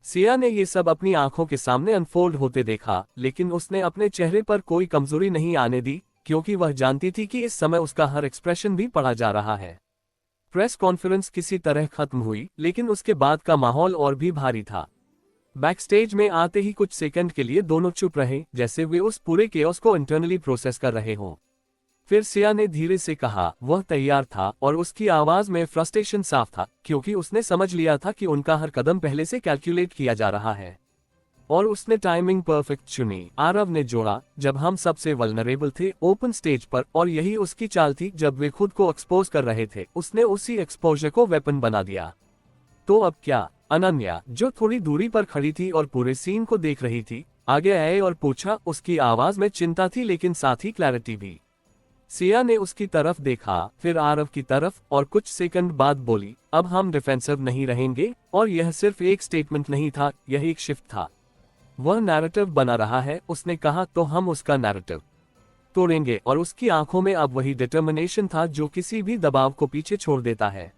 Speaker 1: सिया ने ये सब अपनी आंखों के सामने अनफोल्ड होते देखा, लेकिन उसने अपने चेहरे पर कोई कमजोरी नहीं आने दी, क्योंकि वह जानती थी कि इस समय उसका हर एक्सप्रेशन भी पढ़ा जा रहा है। प्रेस कॉन्फ्रेंस किसी तरह खत्म हुई, लेकिन उसके बाद का माहौल और भी भारी था। बैकस्टेज में आते ही कुछ सेकंड के लिए दोनों चुप रहे, जैसे वे उस पूरे केओस को इंटरनली प्रोसेस कर रहे हों। फिर सिया ने धीरे से कहा, वह तैयार था और उसकी आवाज में फ्रस्ट्रेशन साफ था, क्योंकि उसने समझ लिया था कि उनका हर कदम पहले से कैलकुलेट किया जा रहा है। और उसने टाइमिंग परफेक्ट चुनी। आरव ने जोड़ा, जब हम सबसे वल्नरेबल थे ओपन स्टेज पर, और यही उसकी चाल थी। जब वे खुद को एक्सपोज कर रहे थे, उसने उसी एक्सपोजर को वेपन बना दिया। तो अब क्या? अनन्या, जो थोड़ी दूरी पर खड़ी थी और पूरे सीन को देख रही थी, आगे आए और पूछा। उसकी आवाज में चिंता थी, लेकिन साथ ही क्लैरिटी भी। सिया ने उसकी तरफ देखा, फिर आरव की तरफ, और कुछ सेकंड बाद बोली, अब हम डिफेंसिव नहीं रहेंगे। और यह सिर्फ एक स्टेटमेंट नहीं था, यह एक शिफ्ट था। वह नैरेटिव बना रहा है, उसने कहा, तो हम उसका नैरेटिव तोड़ेंगे। और उसकी आंखों में अब वही डिटर्मिनेशन था जो किसी भी दबाव को पीछे छोड़ देता है।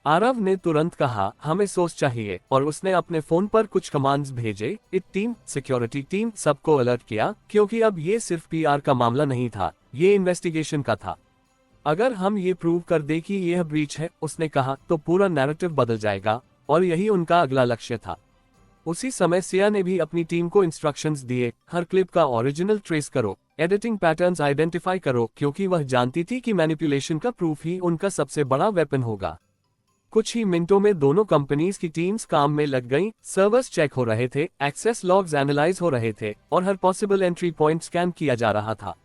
Speaker 1: आरव ने तुरंत कहा, हमें सोच चाहिए। और उसने अपने फोन पर कुछ कमांड्स भेजे। इट टीम, सिक्योरिटी टीम, सबको अलर्ट किया, क्योंकि अब ये सिर्फ पीआर का मामला नहीं था, ये इन्वेस्टिगेशन का था। अगर हम ये प्रूव कर दे कि यह ब्रीच है, उसने कहा, तो पूरा नैरेटिव बदल जाएगा। और यही उनका अगला लक्ष्य था। उसी समय सिया ने भी अपनी टीम को इंस्ट्रक्शंस दिए, हर क्लिप का ओरिजिनल ट्रेस करो, एडिटिंग पैटर्न्स आइडेंटिफाई करो, क्योंकि वह जानती थी कि मैनिपुलेशन का प्रूफ ही उनका सबसे बड़ा वेपन होगा। कुछ ही मिनटों में दोनों कंपनीज की टीम्स काम में लग गईं, सर्वर्स चेक हो रहे थे, एक्सेस लॉग्स एनालाइज हो रहे थे, और हर पॉसिबल एंट्री पॉइंट स्कैन किया जा रहा था।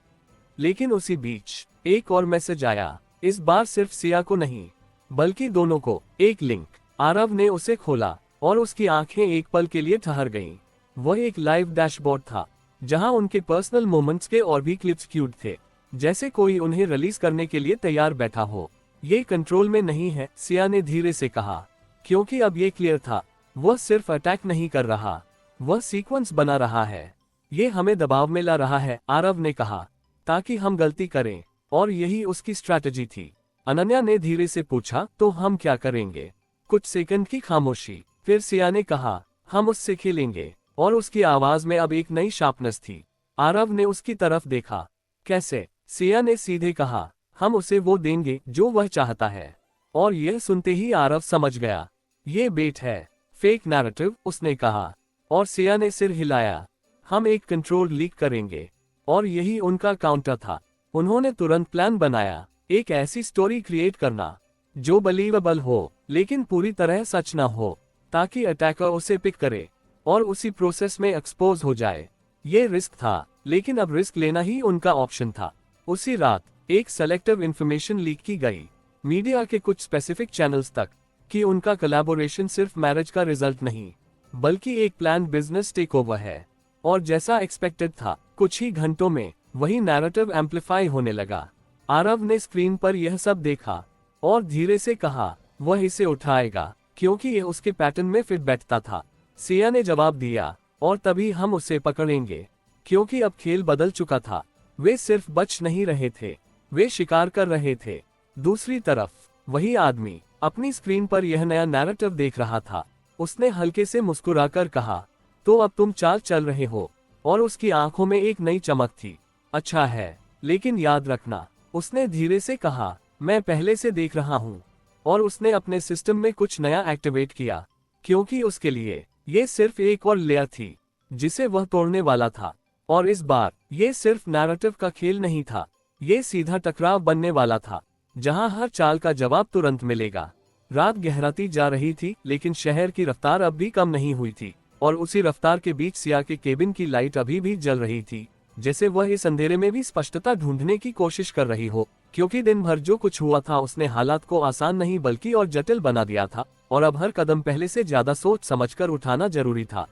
Speaker 1: लेकिन उसी बीच एक और मैसेज आया, इस बार सिर्फ सिया को नहीं, बल्कि दोनों को। एक लिंक। आरव ने उसे खोला और उसकी आंखें एक पल के लिए ठहर गईं। वह एक लाइव डैशबोर्ड था, जहां उनके पर्सनल मोमेंट्स के और भी क्लिप्स क्यूड थे, जैसे कोई उन्हें रिलीज करने के लिए तैयार बैठा हो। ये कंट्रोल में नहीं है, सिया ने धीरे से कहा, क्योंकि अब ये क्लियर था, वह सिर्फ अटैक नहीं कर रहा, वह सीक्वेंस बना रहा है। ये हमें दबाव में ला रहा है, आरव ने कहा, ताकि हम गलती करें। और यही उसकी स्ट्रैटेजी थी। अनन्या ने धीरे से पूछा, तो हम क्या करेंगे? कुछ सेकंड की खामोशी। फिर सिया ने कहा, हम उससे खेलेंगे। और उसकी आवाज में अब एक नई शार्पनेस थी। आरव ने उसकी तरफ देखा। कैसे? सिया ने सीधे कहा, हम उसे वो देंगे जो वह चाहता है। और यह सुनते ही आरव समझ गया, ये बेट है, फेक नैरेटिव, उसने कहा। और सिया ने सिर हिलाया, हम एक कंट्रोल लीक करेंगे। और यही उनका काउंटर था। उन्होंने तुरंत प्लान बनाया, एक ऐसी स्टोरी क्रिएट करना जो बलीवेबल हो, लेकिन पूरी तरह सच न हो, ताकि अटैकर उसे पिक करे और उसी प्रोसेस में एक्सपोज हो जाए। ये रिस्क था, लेकिन अब रिस्क लेना ही उनका ऑप्शन था। उसी रात एक सेलेक्टिव इंफॉर्मेशन लीक की गई, मीडिया के कुछ स्पेसिफिक चैनल्स तक, कि उनका कोलैबोरेशन सिर्फ मैरिज का रिजल्ट नहीं, बल्कि एक प्लान बिजनेस टेकओवर है। और जैसा एक्सपेक्टेड था, कुछ ही घंटों में वही नैरेटिव एम्पलीफाई होने लगा। आरव ने स्क्रीन पर यह सब देखा और धीरे से कहा, वह इसे उठाएगा, क्योंकि यह उसके पैटर्न में फिट बैठता था। सिया ने जवाब दिया, और तभी हम उसे पकड़ेंगे, क्योंकि अब खेल बदल चुका था। वे सिर्फ बच नहीं रहे थे, वे शिकार कर रहे थे। दूसरी तरफ वही आदमी अपनी स्क्रीन पर यह नया नैरेटिव देख रहा था। उसने हल्के से मुस्कुराकर कहा, तो अब तुम चाल चल रहे हो। और उसकी आंखों में एक नई चमक थी। अच्छा है, लेकिन याद रखना, उसने धीरे से कहा, मैं पहले से देख रहा हूँ। और उसने अपने सिस्टम में कुछ नया एक्टिवेट किया, क्योंकि उसके लिए ये सिर्फ एक और लेयर थी जिसे वह तोड़ने वाला था। और इस बार ये सिर्फ नैरेटिव का खेल नहीं था, ये सीधा टकराव बनने वाला था, जहां हर चाल का जवाब तुरंत मिलेगा। रात गहराती जा रही थी, लेकिन शहर की रफ्तार अब भी कम नहीं हुई थी। और उसी रफ्तार के बीच सिया के केबिन की लाइट अभी भी जल रही थी, जैसे वह इस अंधेरे में भी स्पष्टता ढूंढने की कोशिश कर रही हो, क्योंकि दिन भर जो कुछ हुआ था उसने हालात को आसान नहीं बल्कि और जटिल बना दिया था। और अब हर कदम पहले से ज्यादा सोच समझकर उठाना जरूरी था।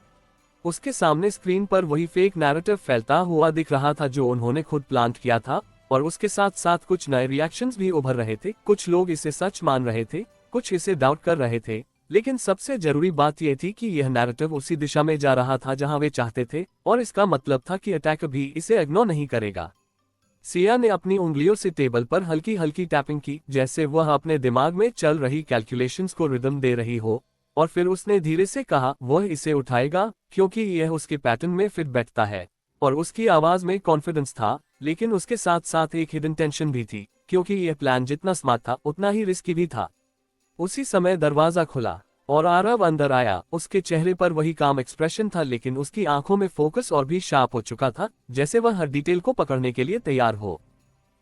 Speaker 1: उसके सामने स्क्रीन पर वही फेक नैरेटिव फैलता हुआ दिख रहा था जो उन्होंने खुद प्लांट किया था। और उसके साथ साथ कुछ नए रिएक्शंस भी उभर रहे थे। कुछ लोग इसे सच मान रहे थे, कुछ इसे डाउट कर रहे थे, लेकिन सबसे जरूरी बात यह थी कि यह नैरेटिव उसी दिशा में जा रहा था जहां वे चाहते थे। और इसका मतलब था कि अटैकर भी इसे इग्नोर नहीं करेगा। सिया ने अपनी उंगलियों से टेबल पर हल्की हल्की टैपिंग की, जैसे वह अपने दिमाग में चल रही कैलकुलेशंस को रिदम दे रही हो। और फिर उसने धीरे से कहा, वह इसे उठाएगा, क्योंकि यह उसके पैटर्न में फिट बैठता है। और उसकी आवाज में कॉन्फिडेंस था, लेकिन उसके साथ साथ एक हिडन टेंशन भी थी, क्योंकि यह प्लान जितना स्मार्ट था उतना ही रिस्की भी था। उसी समय दरवाजा खुला। और आरव अंदर आया। उसके चेहरे पर वही काम एक्सप्रेशन था, लेकिन उसकी आंखों में फोकस और भी शार्प हो चुका था, जैसे वह हर डिटेल को पकड़ने के लिए तैयार हो।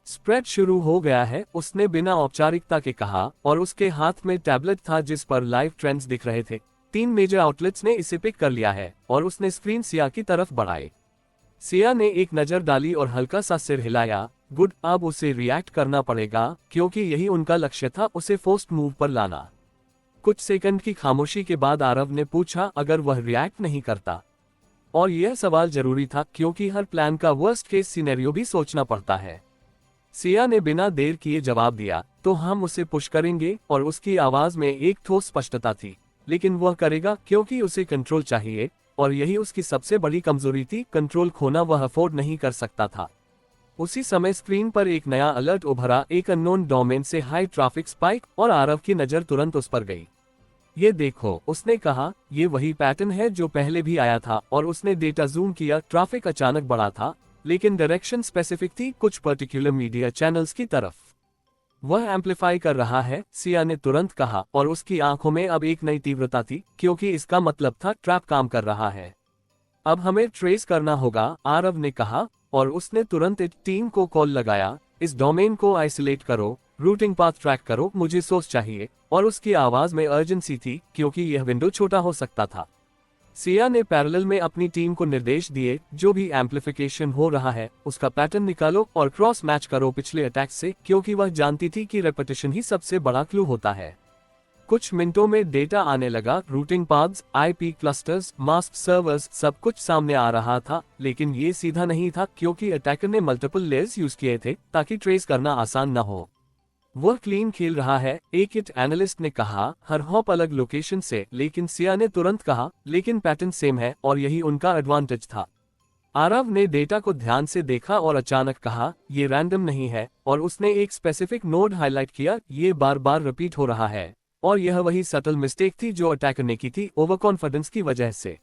Speaker 1: स्प्रेड शुरू हो गया है, उसने बिना औपचारिकता के कहा, और उसके हाथ में टैबलेट था जिस पर लाइव ट्रेंड्स दिख रहे थे। 3 मेजर आउटलेट्स ने इसे पिक कर लिया है, और उसने स्क्रीन सिया की तरफ बढ़ाई। सिया ने एक नजर डाली और हल्का सा सिर हिलाया। गुड, अब उसे रिएक्ट करना पड़ेगा, क्योंकि यही उनका लक्ष्य था, उसे फर्स्ट मूव पर लाना। कुछ सेकंड की खामोशी के बाद आरव ने पूछा, अगर वह रिएक्ट नहीं करता? और यह सवाल जरूरी था, क्योंकि हर प्लान का वर्स्ट केस सिनेरियो भी सोचना पड़ता है। सिया ने बिना देर किए जवाब दिया, तो हम उसे पुश करेंगे, और उसकी आवाज में एक ठोस स्पष्टता थी। लेकिन वह करेगा, क्योंकि उसे कंट्रोल चाहिए, और यही उसकी सबसे बड़ी कमजोरी थी। कंट्रोल खोना वह अफोर्ड नहीं कर सकता था। उसी समय स्क्रीन पर एक नया अलर्ट उभरा, एक अननोन डोमेन से हाई ट्रैफिक स्पाइक, और आरव की नजर तुरंत उस पर गई। ये देखो, उसने कहा, ये वही पैटर्न है जो पहले भी आया था, और उसने डेटा जूम किया। ट्रैफिक अचानक बढ़ा था, लेकिन डायरेक्शन स्पेसिफिक थी, कुछ पर्टिकुलर मीडिया चैनल्स की तरफ। वह एम्पलीफाई कर रहा है, सिया ने तुरंत कहा, और उसकी आंखों में अब एक नई तीव्रता थी, क्योंकि इसका मतलब था ट्रैप काम कर रहा है। अब हमें ट्रेस करना होगा, आरव ने कहा, और उसने तुरंत एक टीम को कॉल लगाया। इस डोमेन को आइसोलेट करो, रूटिंग पाथ ट्रैक करो, मुझे सोर्स चाहिए। और उसकी आवाज में अर्जेंसी थी, क्योंकि यह विंडो छोटा हो सकता था। सिया ने पैरेलल में अपनी टीम को निर्देश दिए, जो भी एम्पलीफिकेशन हो रहा है उसका पैटर्न निकालो और क्रॉस मैच करो पिछले अटैक से, क्योंकि वह जानती थी कि रेपिटेशन ही सबसे बड़ा क्लू होता है। कुछ मिनटों में डेटा आने लगा, routing paths, IP clusters, mask servers, सब कुछ सामने आ रहा था। लेकिन ये सीधा नहीं था, क्योंकि अटैकर ने मल्टीपल लेयर्स यूज किए थे, ताकि ट्रेस करना आसान न हो। वह क्लीन खेल रहा है, एक इट एनालिस्ट ने कहा, हर हॉप अलग लोकेशन से। लेकिन सिया ने तुरंत कहा, लेकिन पैटर्न सेम है, और यही उनका एडवांटेज था। आरव ने डेटा को ध्यान से देखा और अचानक कहा, ये रैंडम नहीं है, और उसने एक स्पेसिफिक नोड हाईलाइट किया। ये बार बार रिपीट हो रहा है, और यह वही सटल मिस्टेक थी जो अटैकर ने की थी, ओवर कॉन्फिडेंस की वजह से।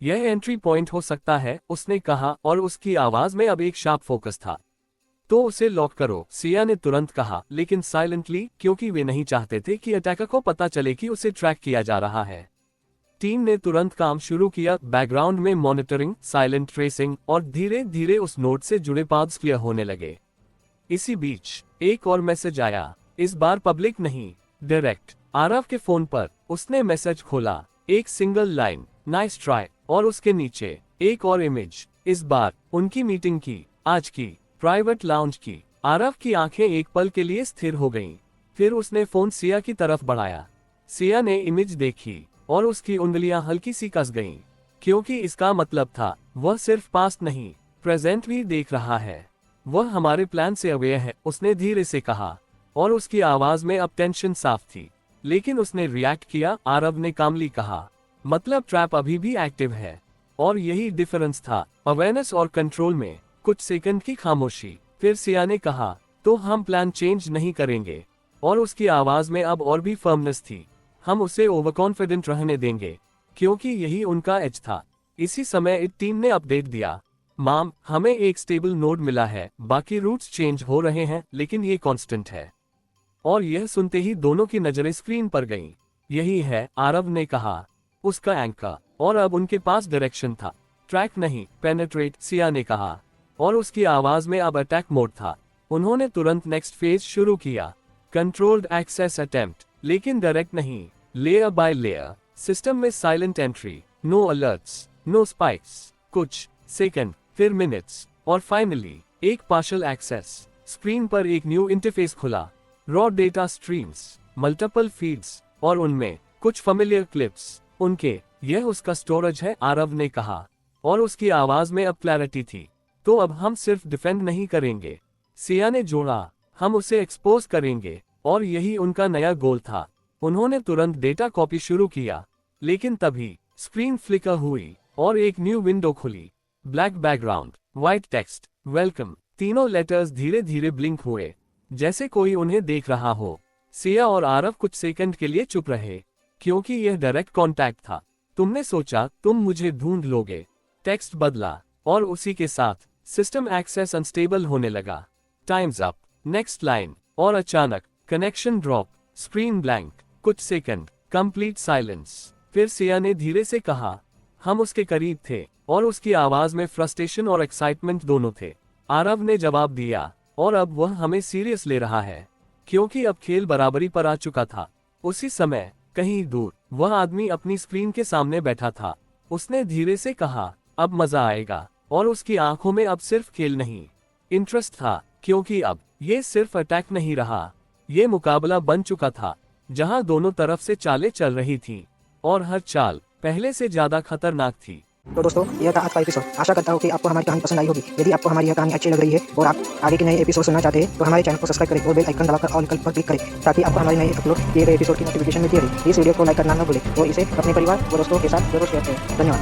Speaker 1: यह एंट्री पॉइंट हो सकता है, उसने कहा, और उसकी आवाज में अब एक शार्प फोकस था। तो उसे लॉक करो, सिया ने तुरंत कहा, लेकिन साइलेंटली, क्योंकि वे नहीं चाहते थे कि अटैकर को पता चले कि उसे ट्रैक किया जा रहा है। टीम ने तुरंत काम शुरू किया, बैकग्राउंड में मॉनिटरिंग, साइलेंट ट्रेसिंग, और धीरे धीरे उस नोड से जुड़े पाथ्स क्लियर होने लगे। इसी बीच एक और मैसेज आया, इस बार पब्लिक नहीं, डायरेक्ट। आरव के फोन पर उसने मैसेज खोला, एक सिंगल लाइन, नाइस ट्राई, और उसके नीचे एक और इमेज, इस बार उनकी मीटिंग की, आज की, प्राइवेट लाउंज की। आरव की आंखें एक पल के लिए स्थिर हो गईं। फिर उसने फोन सिया की तरफ बढ़ाया। सिया ने इमेज देखी, और उसकी उंगलियां हल्की सी कस गईं, क्योंकि इसका मतलब था, वह सिर्फ पास्ट नहीं, प्रेजेंट भी देख रहा है। वह हमारे प्लान से अवेयर है, उसने धीरे से कहा, और उसकी आवाज में अब टेंशन साफ थी। लेकिन उसने रिएक्ट किया, आरव ने कामली कहा, मतलब ट्रैप अभी भी एक्टिव है। और यही डिफरेंस था, अवेयरनेस और कंट्रोल में। कुछ सेकंड की खामोशी, फिर सिया ने कहा, तो हम प्लान चेंज नहीं करेंगे। और उसकी आवाज में अब और भी फर्मनेस थी, हम उसे ओवर कॉन्फिडेंट रहने देंगे, क्योंकि यही उनका एज था। इसी समय एक टीम ने अपडेट दिया, माम, हमें एक स्टेबल नोड मिला है, बाकी रूट्स चेंज हो रहे हैं, लेकिन ये कांस्टेंट है। और यह सुनते ही दोनों की नजरें स्क्रीन पर गईं। यही है, आरव ने कहा, उसका एंकर। और अब उनके पास डायरेक्शन था, ट्रैक नहीं, पेनेट्रेट, सिया ने कहा, और उसकी आवाज में अब अटैक मोड था। उन्होंने तुरंत नेक्स्ट फेज शुरू किया, कंट्रोल्ड एक्सेस अटेम्प्ट, लेकिन डायरेक्ट नहीं, लेयर बाय लेयर। सिस्टम में silent entry, no alerts, no spikes. कुछ सेकंड, फिर मिनट्स, और फाइनली एक पार्शियल एक्सेस। स्क्रीन पर एक न्यू इंटरफेस खुला, raw data streams, multiple feeds, और उनमें कुछ फेमिलियर क्लिप्स। उनके, यह उसका स्टोरेज है, आरव ने कहा, और उसकी आवाज में अब क्लैरिटी थी। तो अब हम सिर्फ डिफेंड नहीं करेंगे, सिया ने जोड़ा, हम उसे एक्सपोज करेंगे। और यही उनका नया गोल था। उन्होंने तुरंत डेटा कॉपी शुरू किया, लेकिन तभी स्क्रीन फ्लिकर हुई, और एक न्यू विंडो खुली, black background, white text, welcome. तीनों लेटर्स धीरे धीरे ब्लिंक हुए, जैसे कोई उन्हें देख रहा हो। सिया और आरव कुछ सेकंड के लिए चुप रहे, क्योंकि यह डायरेक्ट कॉन्टैक्ट था। तुमने सोचा तुम मुझे ढूंढ लोगे। टेक्स्ट बदला, और उसी के साथ सिस्टम एक्सेस अनस्टेबल होने लगा। टाइम्स अप, नेक्स्ट लाइन, और अचानक कनेक्शन ड्रॉप, स्क्रीन ब्लैंक। कुछ सेकंड, कंप्लीट साइलेंस। फिर सिया ने धीरे से कहा, हम उसके करीब थे और उसकी आवाज में फ्रस्ट्रेशन और एक्साइटमेंट दोनों थे। आरव ने जवाब दिया, और अब वह हमें सीरियस ले रहा है, क्योंकि अब खेल बराबरी पर आ चुका था। उसी समय कहीं दूर वह आदमी अपनी स्क्रीन के सामने बैठा था। उसने धीरे से कहा, अब मजा आएगा। और उसकी आंखों में अब सिर्फ खेल नहीं, इंटरेस्ट था, क्योंकि अब ये सिर्फ अटैक नहीं रहा, ये मुकाबला बन चुका था, जहां दोनों तरफ से चालें चल रही थीं, और हर चाल पहले से ज्यादा खतरनाक थी।
Speaker 2: तो दोस्तों, यह था आज का एपिसोड। आशा करता हूँ कि आपको हमारी कहानी पसंद आई होगी। यदि आपको हमारी यह कहानी अच्छी लग रही है और आप आगे के नए एपिसोड सुनना चाहते हैं तो हमारे चैनल को सब्सक्राइब करें और बेल आइकन दबाकर ऑल विकल्प पर क्लिक करें, ताकि आपको हमारे नए अपलोड किए गए एपिसोड की नोटिफिकेशन मिलती रहे। इस वीडियो को लाइक करना न भूलें और इसे अपने परिवार और दोस्तों के साथ जरूर शेयर करें। धन्यवाद।